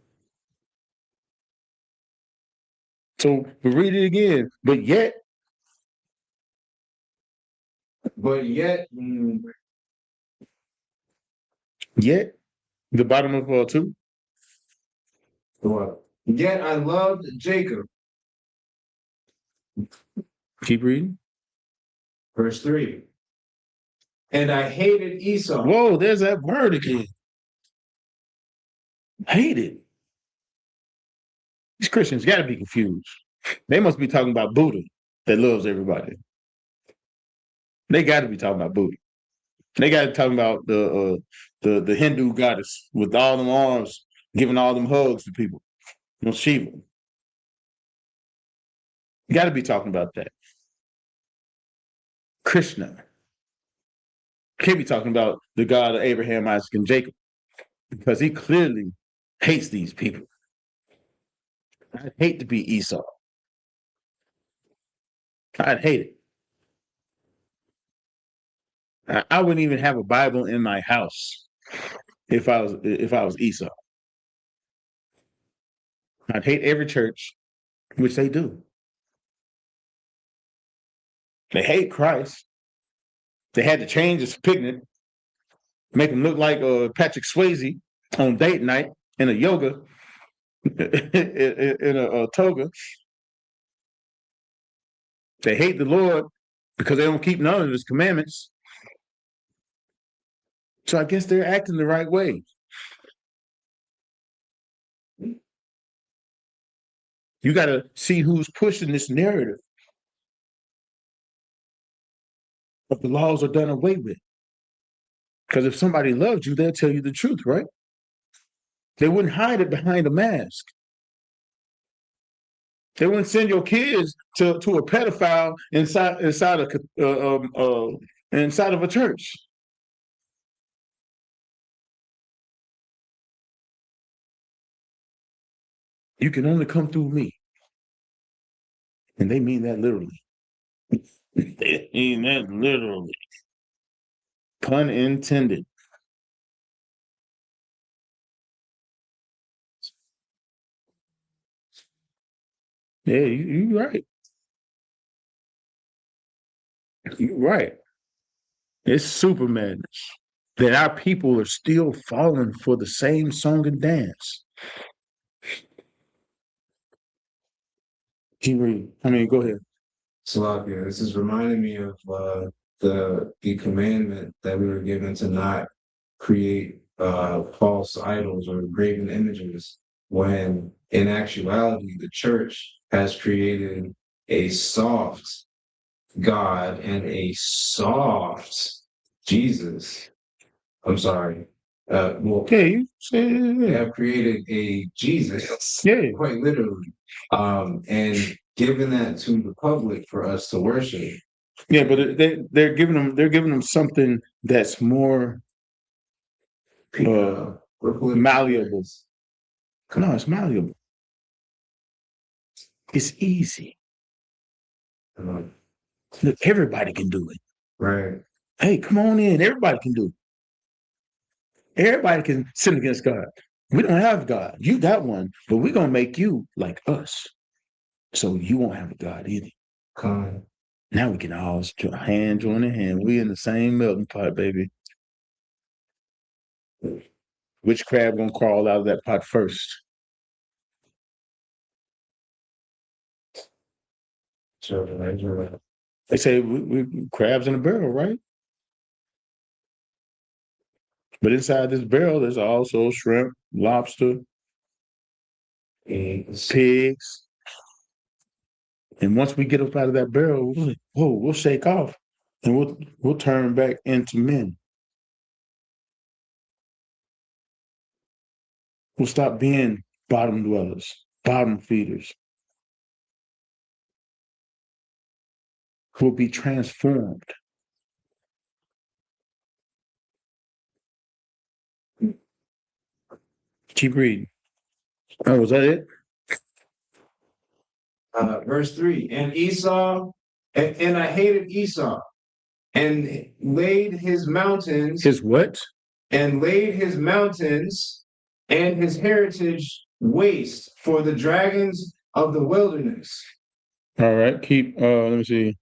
Speaker 1: So we read it again. But yet, the bottom of 2.
Speaker 2: What? Yet I loved Jacob.
Speaker 1: Keep reading.
Speaker 2: Verse 3. And I hated Esau.
Speaker 1: Whoa, there's that word again. Hated. These Christians got to be confused. They must be talking about Buddha that loves everybody. They got to be talking about Buddha. They got to be talking about the Hindu goddess with all them arms, giving all them hugs to people. You know, Shiva. You got to be talking about that. Krishna. Can't be talking about the God of Abraham, Isaac, and Jacob because he clearly hates these people. I'd hate to be Esau. I'd hate it. I wouldn't even have a Bible in my house if I was Esau. I'd hate every church, which they do. They hate Christ. They had to change his picnic, make him look like Patrick Swayze on date night in a yoga, in a toga. They hate the Lord because they don't keep none of his commandments. So I guess they're acting the right way. You got to see who's pushing this narrative. But the laws are done away with. Because if somebody loved you, they'll tell you the truth, right? They wouldn't hide it behind a mask. They wouldn't send your kids to a pedophile inside of a church. You can only come through me. And they mean that literally. They mean that literally. Pun intended. Yeah, you're right. You're right. It's super madness that our people are still falling for the same song and dance. Keep reading. Go ahead.
Speaker 2: Salakia, this is reminding me of the commandment that we were given to not create false idols or graven images, when in actuality the church has created a soft God and a soft Jesus. I'm sorry. Well,
Speaker 1: Yeah, you say
Speaker 2: they
Speaker 1: yeah.
Speaker 2: have created a Jesus,
Speaker 1: Yeah.
Speaker 2: quite literally, and given that to the public for us to worship.
Speaker 1: Yeah, but they're giving them something that's more malleable. No, it's malleable. It's easy.
Speaker 2: Uh,
Speaker 1: Look, everybody can do it.
Speaker 2: right.
Speaker 1: Hey, come on in. Everybody can do it. Everybody can sin against God. We don't have God. You got one, but we're gonna make you like us. So you won't have a God either.
Speaker 2: Con.
Speaker 1: Now we can all hand join in hand. We in the same melting pot, baby. Which crab gonna crawl out of that pot first? They say we crabs in a barrel, right? But inside this barrel, there's also shrimp, lobster, pigs. And once we get up out of that barrel, we'll shake off and we'll turn back into men. We'll stop being bottom dwellers, bottom feeders. We'll be transformed. Keep reading. Oh, was that it?
Speaker 2: Verse 3. And Esau, and I hated Esau, and laid his mountains,
Speaker 1: His what?
Speaker 2: and laid his mountains and his heritage waste for the dragons of the wilderness.
Speaker 1: All right. Keep let me see.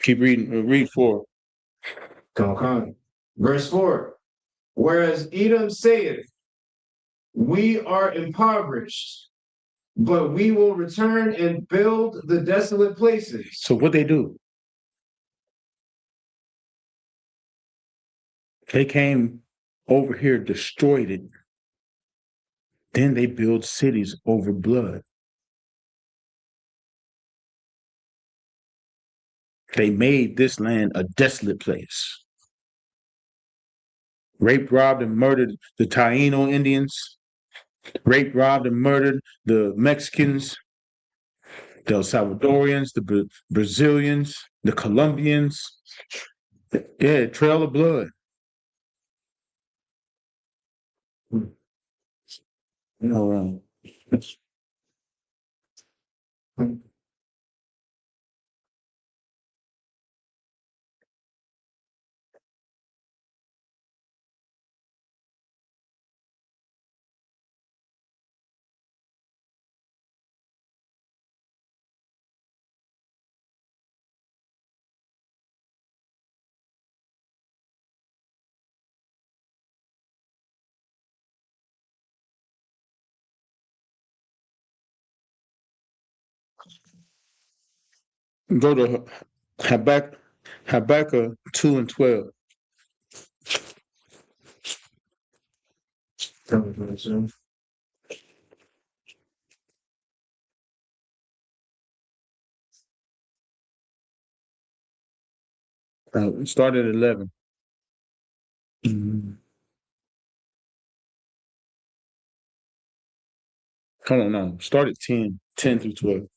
Speaker 1: Keep reading. Read 4.
Speaker 2: Come. Verse 4. Whereas Edom saith, we are impoverished, but we will return and build the desolate places.
Speaker 1: So what they do? They came over here, destroyed it. Then they build cities over blood. They made this land a desolate place. Raped, robbed, and murdered the Taino Indians. Raped, robbed, and murdered the Mexicans, the El Salvadorians, the Brazilians, the Colombians. Yeah, trail of blood. All right. Go to Habakkuk 2 and 12. Start at 11. Come on now. Start at 10. 10 through 12.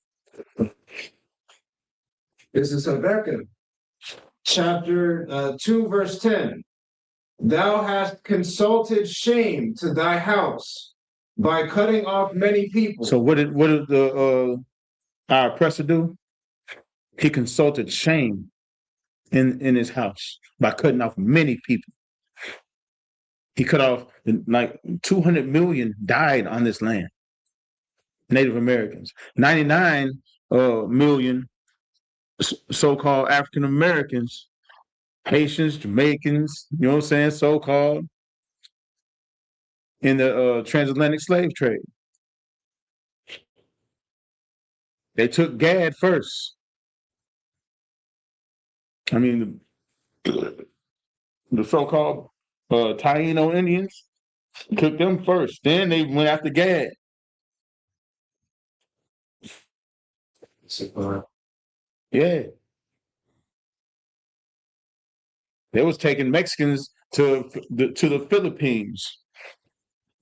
Speaker 2: This is Habakkuk, chapter 2, verse 10. Thou hast consulted shame to thy house by cutting off many people.
Speaker 1: So what did the our oppressor do? He consulted shame in his house by cutting off many people. He cut off like 200 million died on this land. Native Americans. 99 million so-called African Americans, Haitians, Jamaicans, you know what I'm saying, so-called. in the transatlantic slave trade. They took Gad first. I mean, the so-called Taino Indians took them first. Then they went after Gad. Yeah. They was taking Mexicans to the Philippines.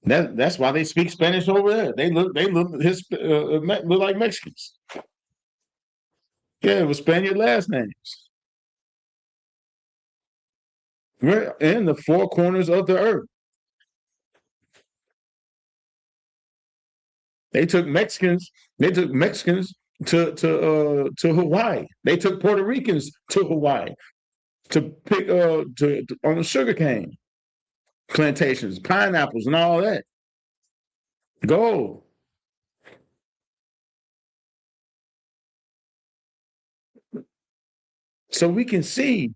Speaker 1: That's why they speak Spanish over there. They look look like Mexicans. Yeah, it was Spaniard last names. We're in the four corners of the earth. They took Mexicans. They took Mexicans to Hawaii. They took Puerto Ricans to Hawaii to pick on the sugarcane plantations, pineapples, and all that. Gold. So we can see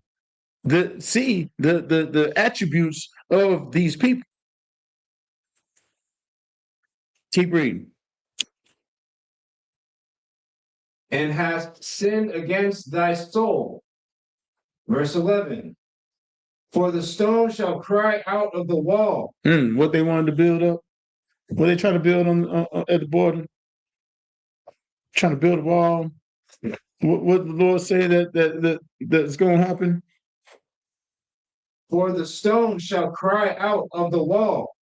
Speaker 1: the attributes of these people. Keep reading.
Speaker 2: And hast sinned against thy soul. Verse 11. For the stone shall cry out of the wall.
Speaker 1: What they wanted to build up? What they trying to build on at the border? Trying to build a wall. What the Lord say that's going to happen?
Speaker 2: For the stone shall cry out of the wall,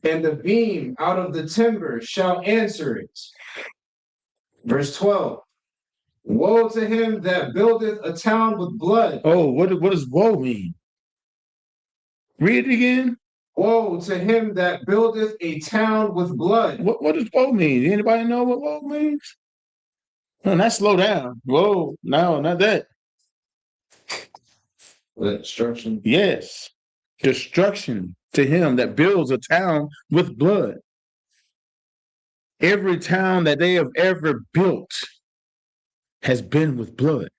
Speaker 2: and the beam out of the timber shall answer it. Verse 12. Woe to him that buildeth a town with blood.
Speaker 1: Oh, what does woe mean? Read it again.
Speaker 2: Woe to him that buildeth a town with blood.
Speaker 1: What does woe mean? Anybody know what woe means? No, not slow down. Whoa, no, not that.
Speaker 2: Destruction.
Speaker 1: Yes. Destruction to him that builds a town with blood. Every town that they have ever built has been with blood.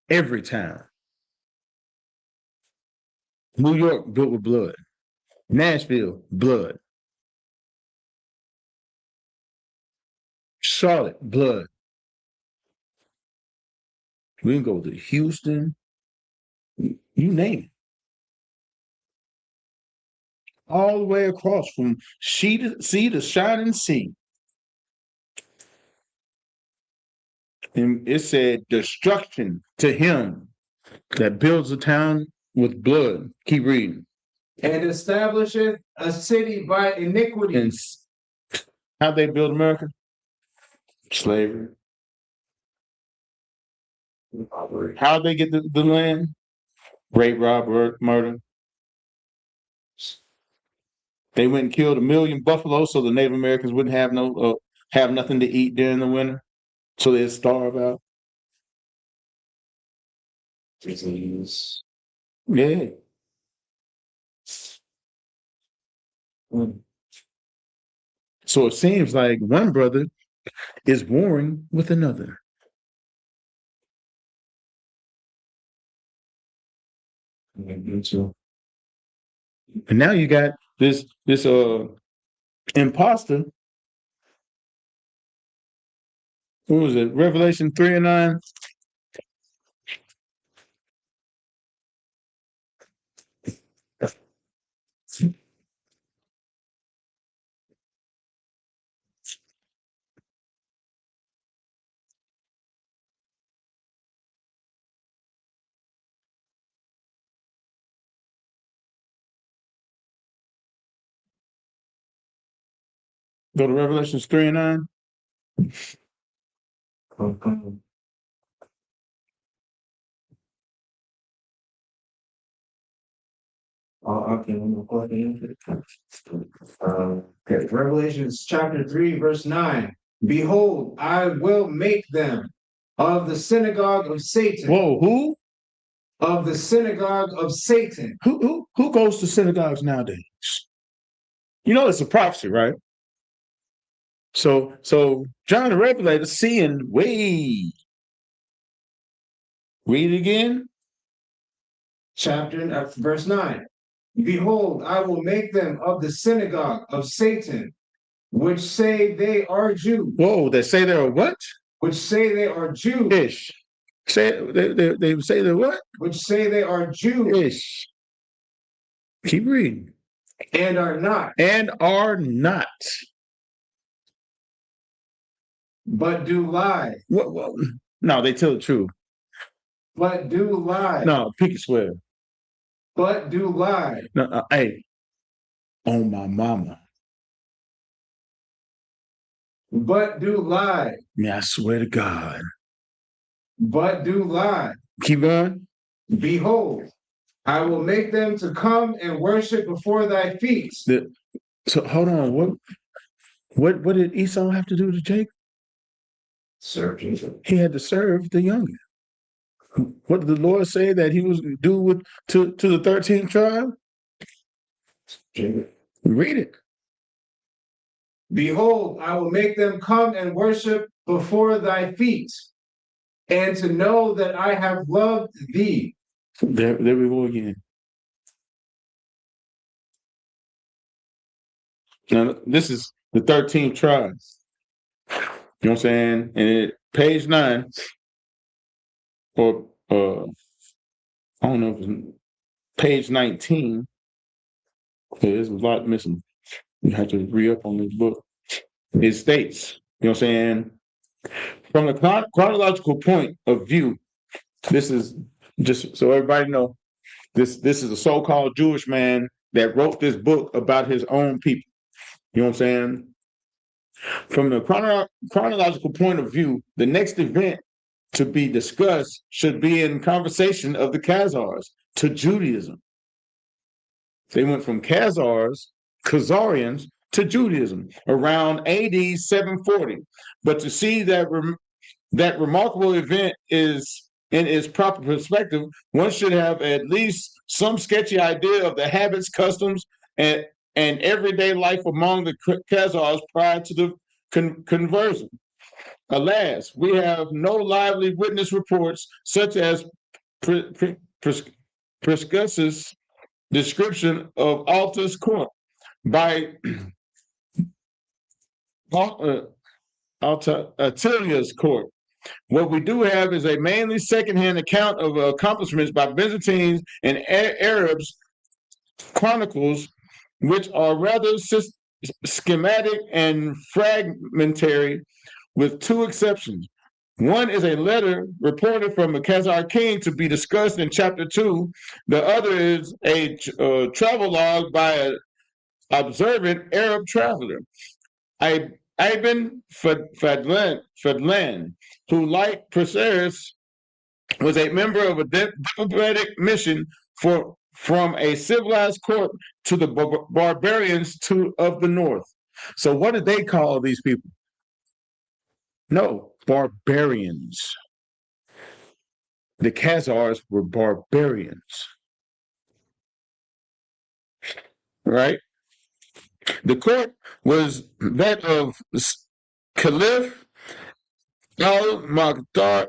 Speaker 1: Every town. New York built with blood. Nashville, blood. Charlotte, blood. We can go to Houston, you name it. All the way across from sea to shining sea. And it said destruction to him that builds a town with blood. Keep reading.
Speaker 2: And establisheth a city by iniquity.
Speaker 1: And how'd they build America? Slavery. How'd they get the land? Rape, rob, murder. They went and killed 1 million buffaloes so the Native Americans wouldn't have nothing to eat during the winter, so they'd starve out.
Speaker 2: Disease.
Speaker 1: Yeah. So it seems like one brother is warring with another. And now you got this imposter. What was it? Revelation 3:9. Go to Revelations 3:9.
Speaker 2: Revelation chapter 3, verse 9. Behold, I will make them of the synagogue of Satan.
Speaker 1: Whoa, who?
Speaker 2: Of the synagogue of Satan.
Speaker 1: Who goes to synagogues nowadays? You know it's a prophecy, right? So John the Revelator seeing way. Read it again.
Speaker 2: Verse 9. Behold, I will make them of the synagogue of Satan, which say they are Jews.
Speaker 1: Whoa, they say they're what?
Speaker 2: Which say they are Jews.
Speaker 1: Ish. Say they say they're what?
Speaker 2: Which say they are Jews.
Speaker 1: Ish. Keep reading.
Speaker 2: And are not.
Speaker 1: And are not.
Speaker 2: But do lie.
Speaker 1: What? No, they tell the truth.
Speaker 2: But do lie.
Speaker 1: No, pick a swear.
Speaker 2: But do lie.
Speaker 1: No, hey, on my mama.
Speaker 2: But do lie.
Speaker 1: Man, I swear to God.
Speaker 2: But do lie.
Speaker 1: Keep going.
Speaker 2: Behold, I will make them to come and worship before thy feet.
Speaker 1: So hold on. What did Esau have to do to Jacob?
Speaker 2: Serve Jesus.
Speaker 1: He had to serve the youngest. What did the Lord say that he was do to the 13th tribe? Read it.
Speaker 2: Behold, I will make them come and worship before thy feet, and to know that I have loved thee.
Speaker 1: There we go again. Now, this is the 13th tribe. You know what I'm saying? And page 9, or I don't know if it's page 19. There's a lot missing. You have to re-up on this book. It states, you know what I'm saying? From the chronological point of view, this is just so everybody know, this is a so-called Jewish man that wrote this book about his own people. You know what I'm saying? From the chronological point of view, the next event to be discussed should be in conversation of the Khazars to Judaism. They went from Khazarians to Judaism around AD 740. But to see that that remarkable event is in its proper perspective, one should have at least some sketchy idea of the habits, customs, and everyday life among the Khazars prior to the conversion. Alas, we have no lively witness reports such as Priscus's description of Alta's court by Attilia's court. What we do have is a mainly secondhand account of accomplishments by Byzantines and Arabs chronicles, which are rather schematic and fragmentary, with two exceptions. One is a letter reported from a Khazar king to be discussed in chapter 2. The other is a travel log by an observant Arab traveler, Ibn Fadlan, who, like Perseus, was a member of a diplomatic mission from a civilized court to the barbarians of the north. So what did they call these people? No, barbarians. The Khazars were barbarians. Right? The court was that of Caliph al-Muqtadar,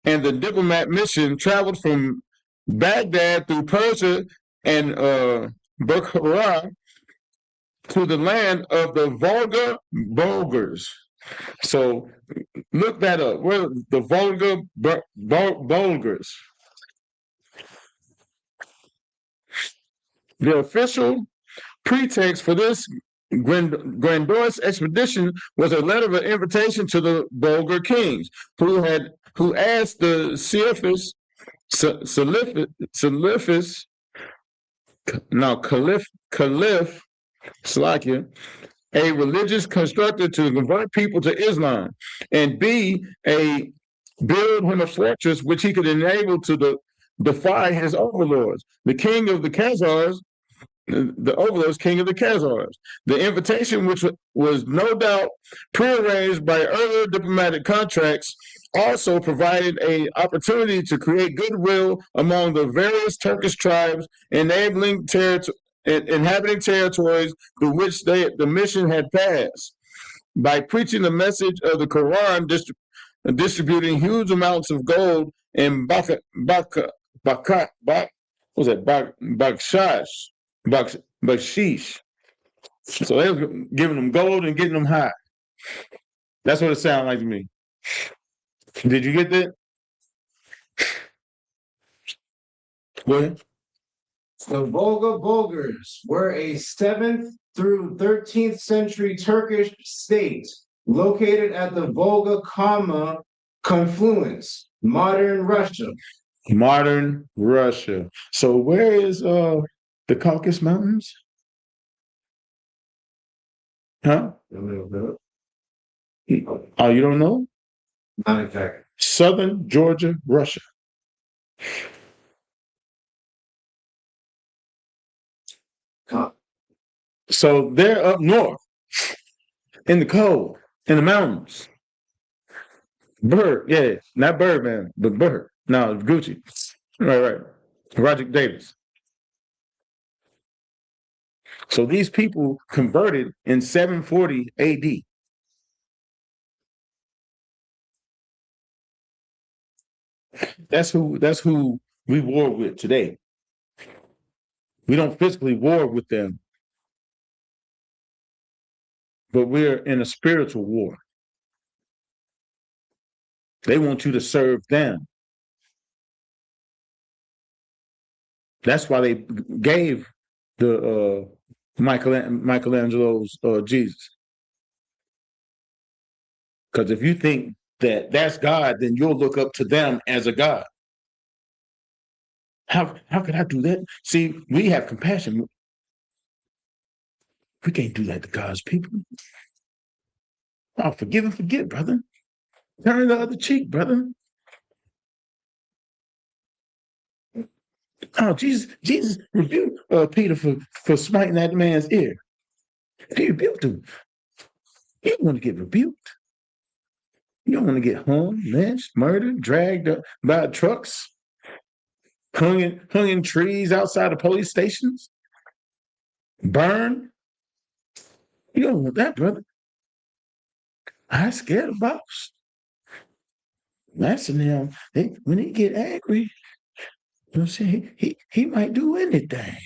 Speaker 1: and the diplomat mission traveled from Baghdad through Persia and Bukhara to the land of the Volga Bulgars. So look that up. Where the Volga Bulgars? The official pretext for this grandiose expedition was a letter of invitation to the Bulgar kings, who asked the Caliph Slovakia, a religious constructor, to convert people to Islam, and build him a fortress which he could enable to defy his overlords. The king of the Khazars, the overlords, king of the Khazars. The invitation, which was no doubt prearranged by earlier diplomatic contracts, also provided an opportunity to create goodwill among the various Turkish tribes, inhabiting territories through which the mission had passed. By preaching the message of the Quran, distributing huge amounts of gold and Bakat, Bak, what was that? Bakshash, Bakshish. So they were giving them gold and getting them high. That's what it sounded like to me. Did you get that? Go ahead.
Speaker 2: The Volga Bulgars were a 7th through 13th century Turkish state located at the Volga-Kama confluence, modern Russia.
Speaker 1: Modern Russia. So where is the Caucasus Mountains? Huh? Oh, you don't know?
Speaker 2: Not exactly.
Speaker 1: Southern Georgia, Russia. So they're up north in the cold, in the mountains. Bird, yeah, not Birdman, but Bird. No, Gucci. Right. Roger Davis. So these people converted in 740 AD. That's who we war with today. We don't physically war with them, but we're in a spiritual war. They want you to serve them. That's why they gave the Michelangelo's Jesus. Because if you think that that's God, then you'll look up to them as a God. How could I do that? See, we have compassion. We can't do that to God's people. Oh, forgive and forget, brother. Turn the other cheek, brother. Oh, Jesus rebuked Peter for smiting that man's ear. He rebuked him. You don't want to get rebuked. You don't want to get hung, lynched, murdered, dragged up by trucks, hung in trees outside of police stations, burned. You don't want that, brother. I scared of boss. That's them. When he get angry, you know what I'm saying? He might do anything.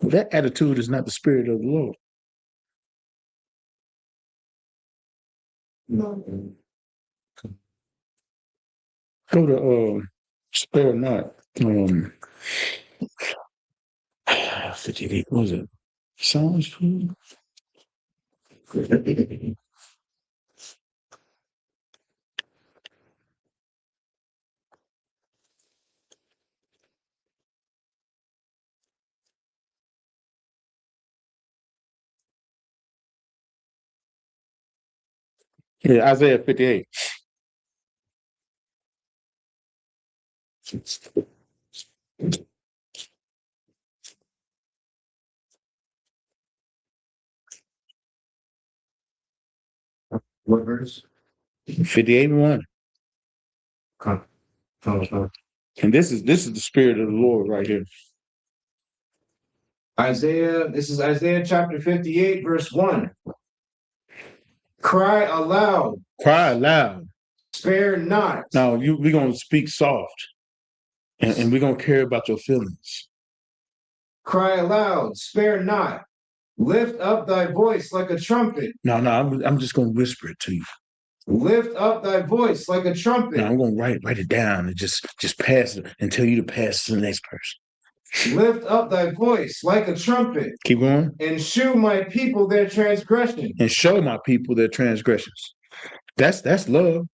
Speaker 1: Well, that attitude is not the spirit of the Lord. No. Go to spare not. 58, what was it? Psalms? Yeah, Isaiah 58.
Speaker 2: What verse?
Speaker 1: 58:1.
Speaker 2: Come.
Speaker 1: And this is the spirit of the Lord right here.
Speaker 2: This is Isaiah chapter 58, verse 1. Cry aloud,
Speaker 1: Cry aloud.
Speaker 2: spare not.
Speaker 1: Now we're gonna speak soft, and we're gonna care about your feelings.
Speaker 2: Cry aloud, spare not. Lift up thy voice like a trumpet.
Speaker 1: No, I'm just gonna whisper it to you.
Speaker 2: Lift up thy voice like a trumpet.
Speaker 1: Now I'm gonna write it down and just pass it and tell you to pass to the next person.
Speaker 2: Lift up thy voice like a trumpet.
Speaker 1: Keep going.
Speaker 2: And shew my people their transgression.
Speaker 1: And show my people their transgressions. That's love.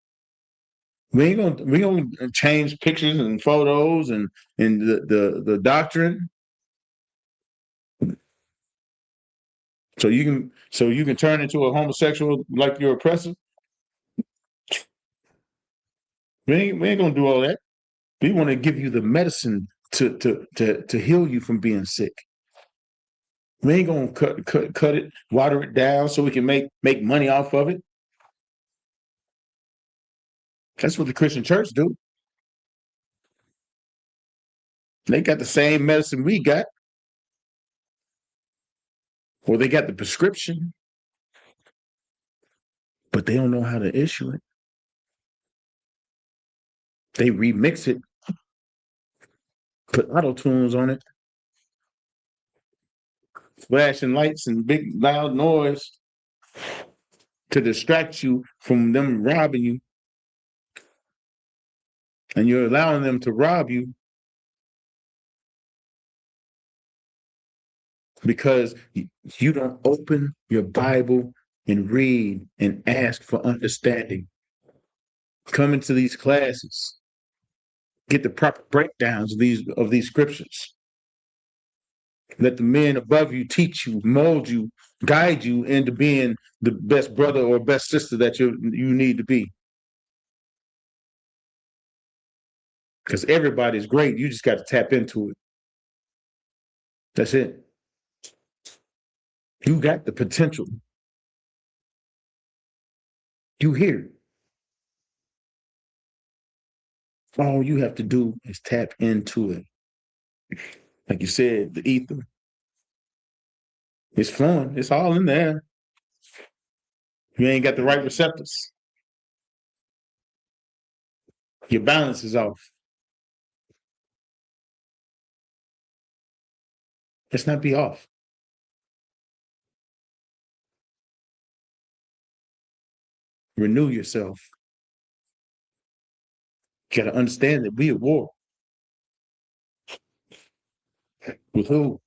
Speaker 1: We gonna change pictures and photos and the doctrine. So you can turn into a homosexual like your oppressor. We ain't gonna do all that. We want to give you the medicine to heal you from being sick. We ain't gonna cut it, water it down so we can make money off of it. That's what the Christian church do. They got the same medicine we got. Or they got the prescription, but they don't know how to issue it. They remix it, put auto tunes on it, flashing lights and big loud noise to distract you from them robbing you. And you're allowing them to rob you because you don't open your Bible and read and ask for understanding. Come into these classes, get the proper breakdowns of these scriptures. Let the men above you teach you, mold you, guide you into being the best brother or best sister that you need to be. Because everybody's great. You just got to tap into it. That's it. You got the potential. You here. All you have to do is tap into it. Like you said, the ether. It's flowing. It's all in there. You ain't got the right receptors. Your balance is off. Let's not be off. Renew yourself. You got to understand that we at war. With who?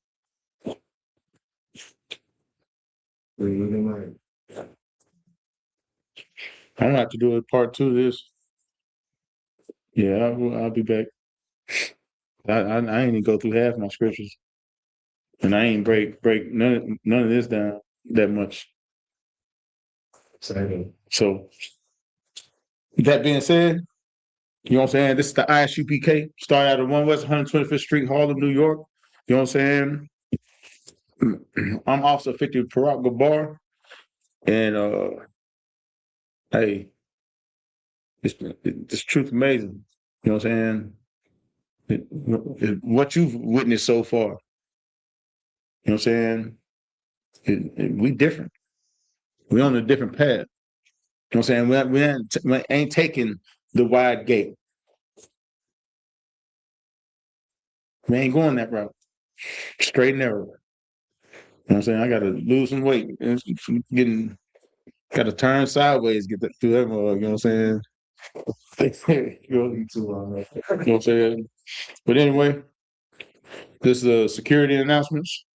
Speaker 1: I don't have to do a part 2 of this. Yeah, I'll be back. I ain't even go through half my scriptures, and I ain't break none of this down that much. So that being said, you know what I'm saying? This is the ISUPK, started out at 1 West 125th Street, Harlem, New York. You know what I'm saying? I'm Officer 50 Parag Gabar, and hey, this truth amazing. You know what I'm saying? What you've witnessed so far. You know what I'm saying? We different. We on a different path. You know what I'm saying? We ain't taking the wide gate. We ain't going that route. Straight and narrow. You know what I'm saying? I got to lose some weight. Got to turn sideways, get that through that mug. You know what I'm saying? You know what I'm saying? But anyway, this is security announcements.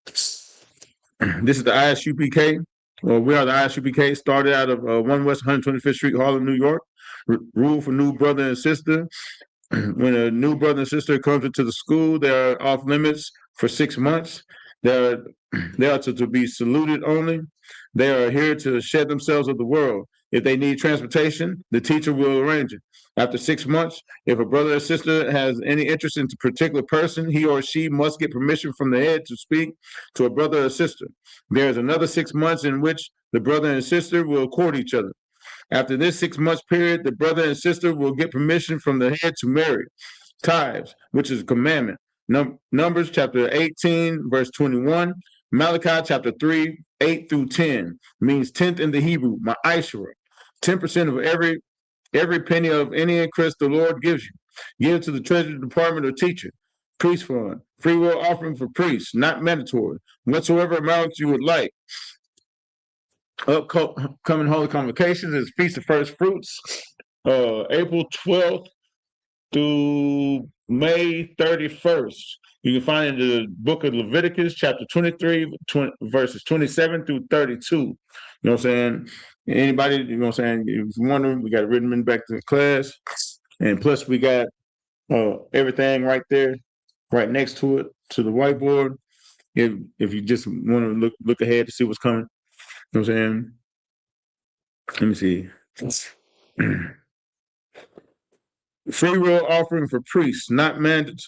Speaker 1: This is the ISUPK. We are the ISUPK, started out of 1 West 125th Street, Harlem, New York. Rule for new brother and sister. When a new brother and sister comes into the school, they are off limits for 6 months. They are to be saluted only. They are here to shed themselves of the world. If they need transportation, the teacher will arrange it. After 6 months, if a brother or sister has any interest in a particular person, he or she must get permission from the head to speak to a brother or sister. There is another 6 months in which the brother and sister will court each other. After this 6 months period, the brother and sister will get permission from the head to marry. Tithes, which is a commandment. Numbers chapter 18, verse 21. Malachi chapter 3, 8 through 10 means tenth in the Hebrew, ma'ashra. 10% of every penny of any increase the Lord gives you. Give it to the treasury department or teacher. Priest fund, free will offering for priests, not mandatory. Whatsoever amount you would like. Upcoming holy convocations is Feast of First Fruits, April 12th through May 31st. You can find it in the book of Leviticus, chapter 23, verses 27 through 32. You know what I'm saying? Anybody, you know what I'm saying? If you wonder, we got it written in back to the class. And plus, we got everything right there, right next to it, to the whiteboard. If you just want to look ahead to see what's coming. You know what I'm saying? Let me see. Free will offering for priests, not mandatory.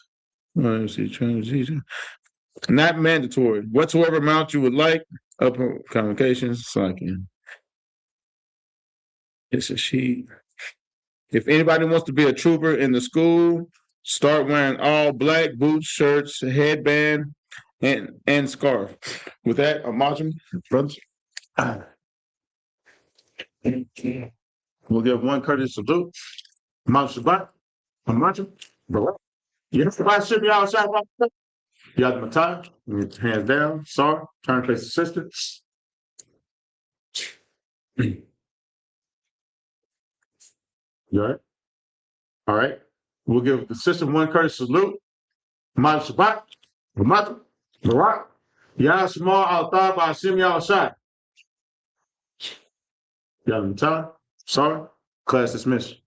Speaker 1: Not mandatory. Whatsoever amount you would like. Up convocations. So I can. It's a sheet. If anybody wants to be a trooper in the school, start wearing all black boots, shirts, headband, and scarf. With that, Amajim, brothers. We'll give one courteous salute. Mount Shabbat, Amachu, Barak. You have to buy ship y'all outside. You got the Matai, hands down, sorry, turn place assistant. You all right? All right. We'll give the system one courtesy salute. Mount Shabbat, Amachu, Barak. Yah Shema al Thab Asim Yah Shai. You got the Matai, sorry, class dismissed.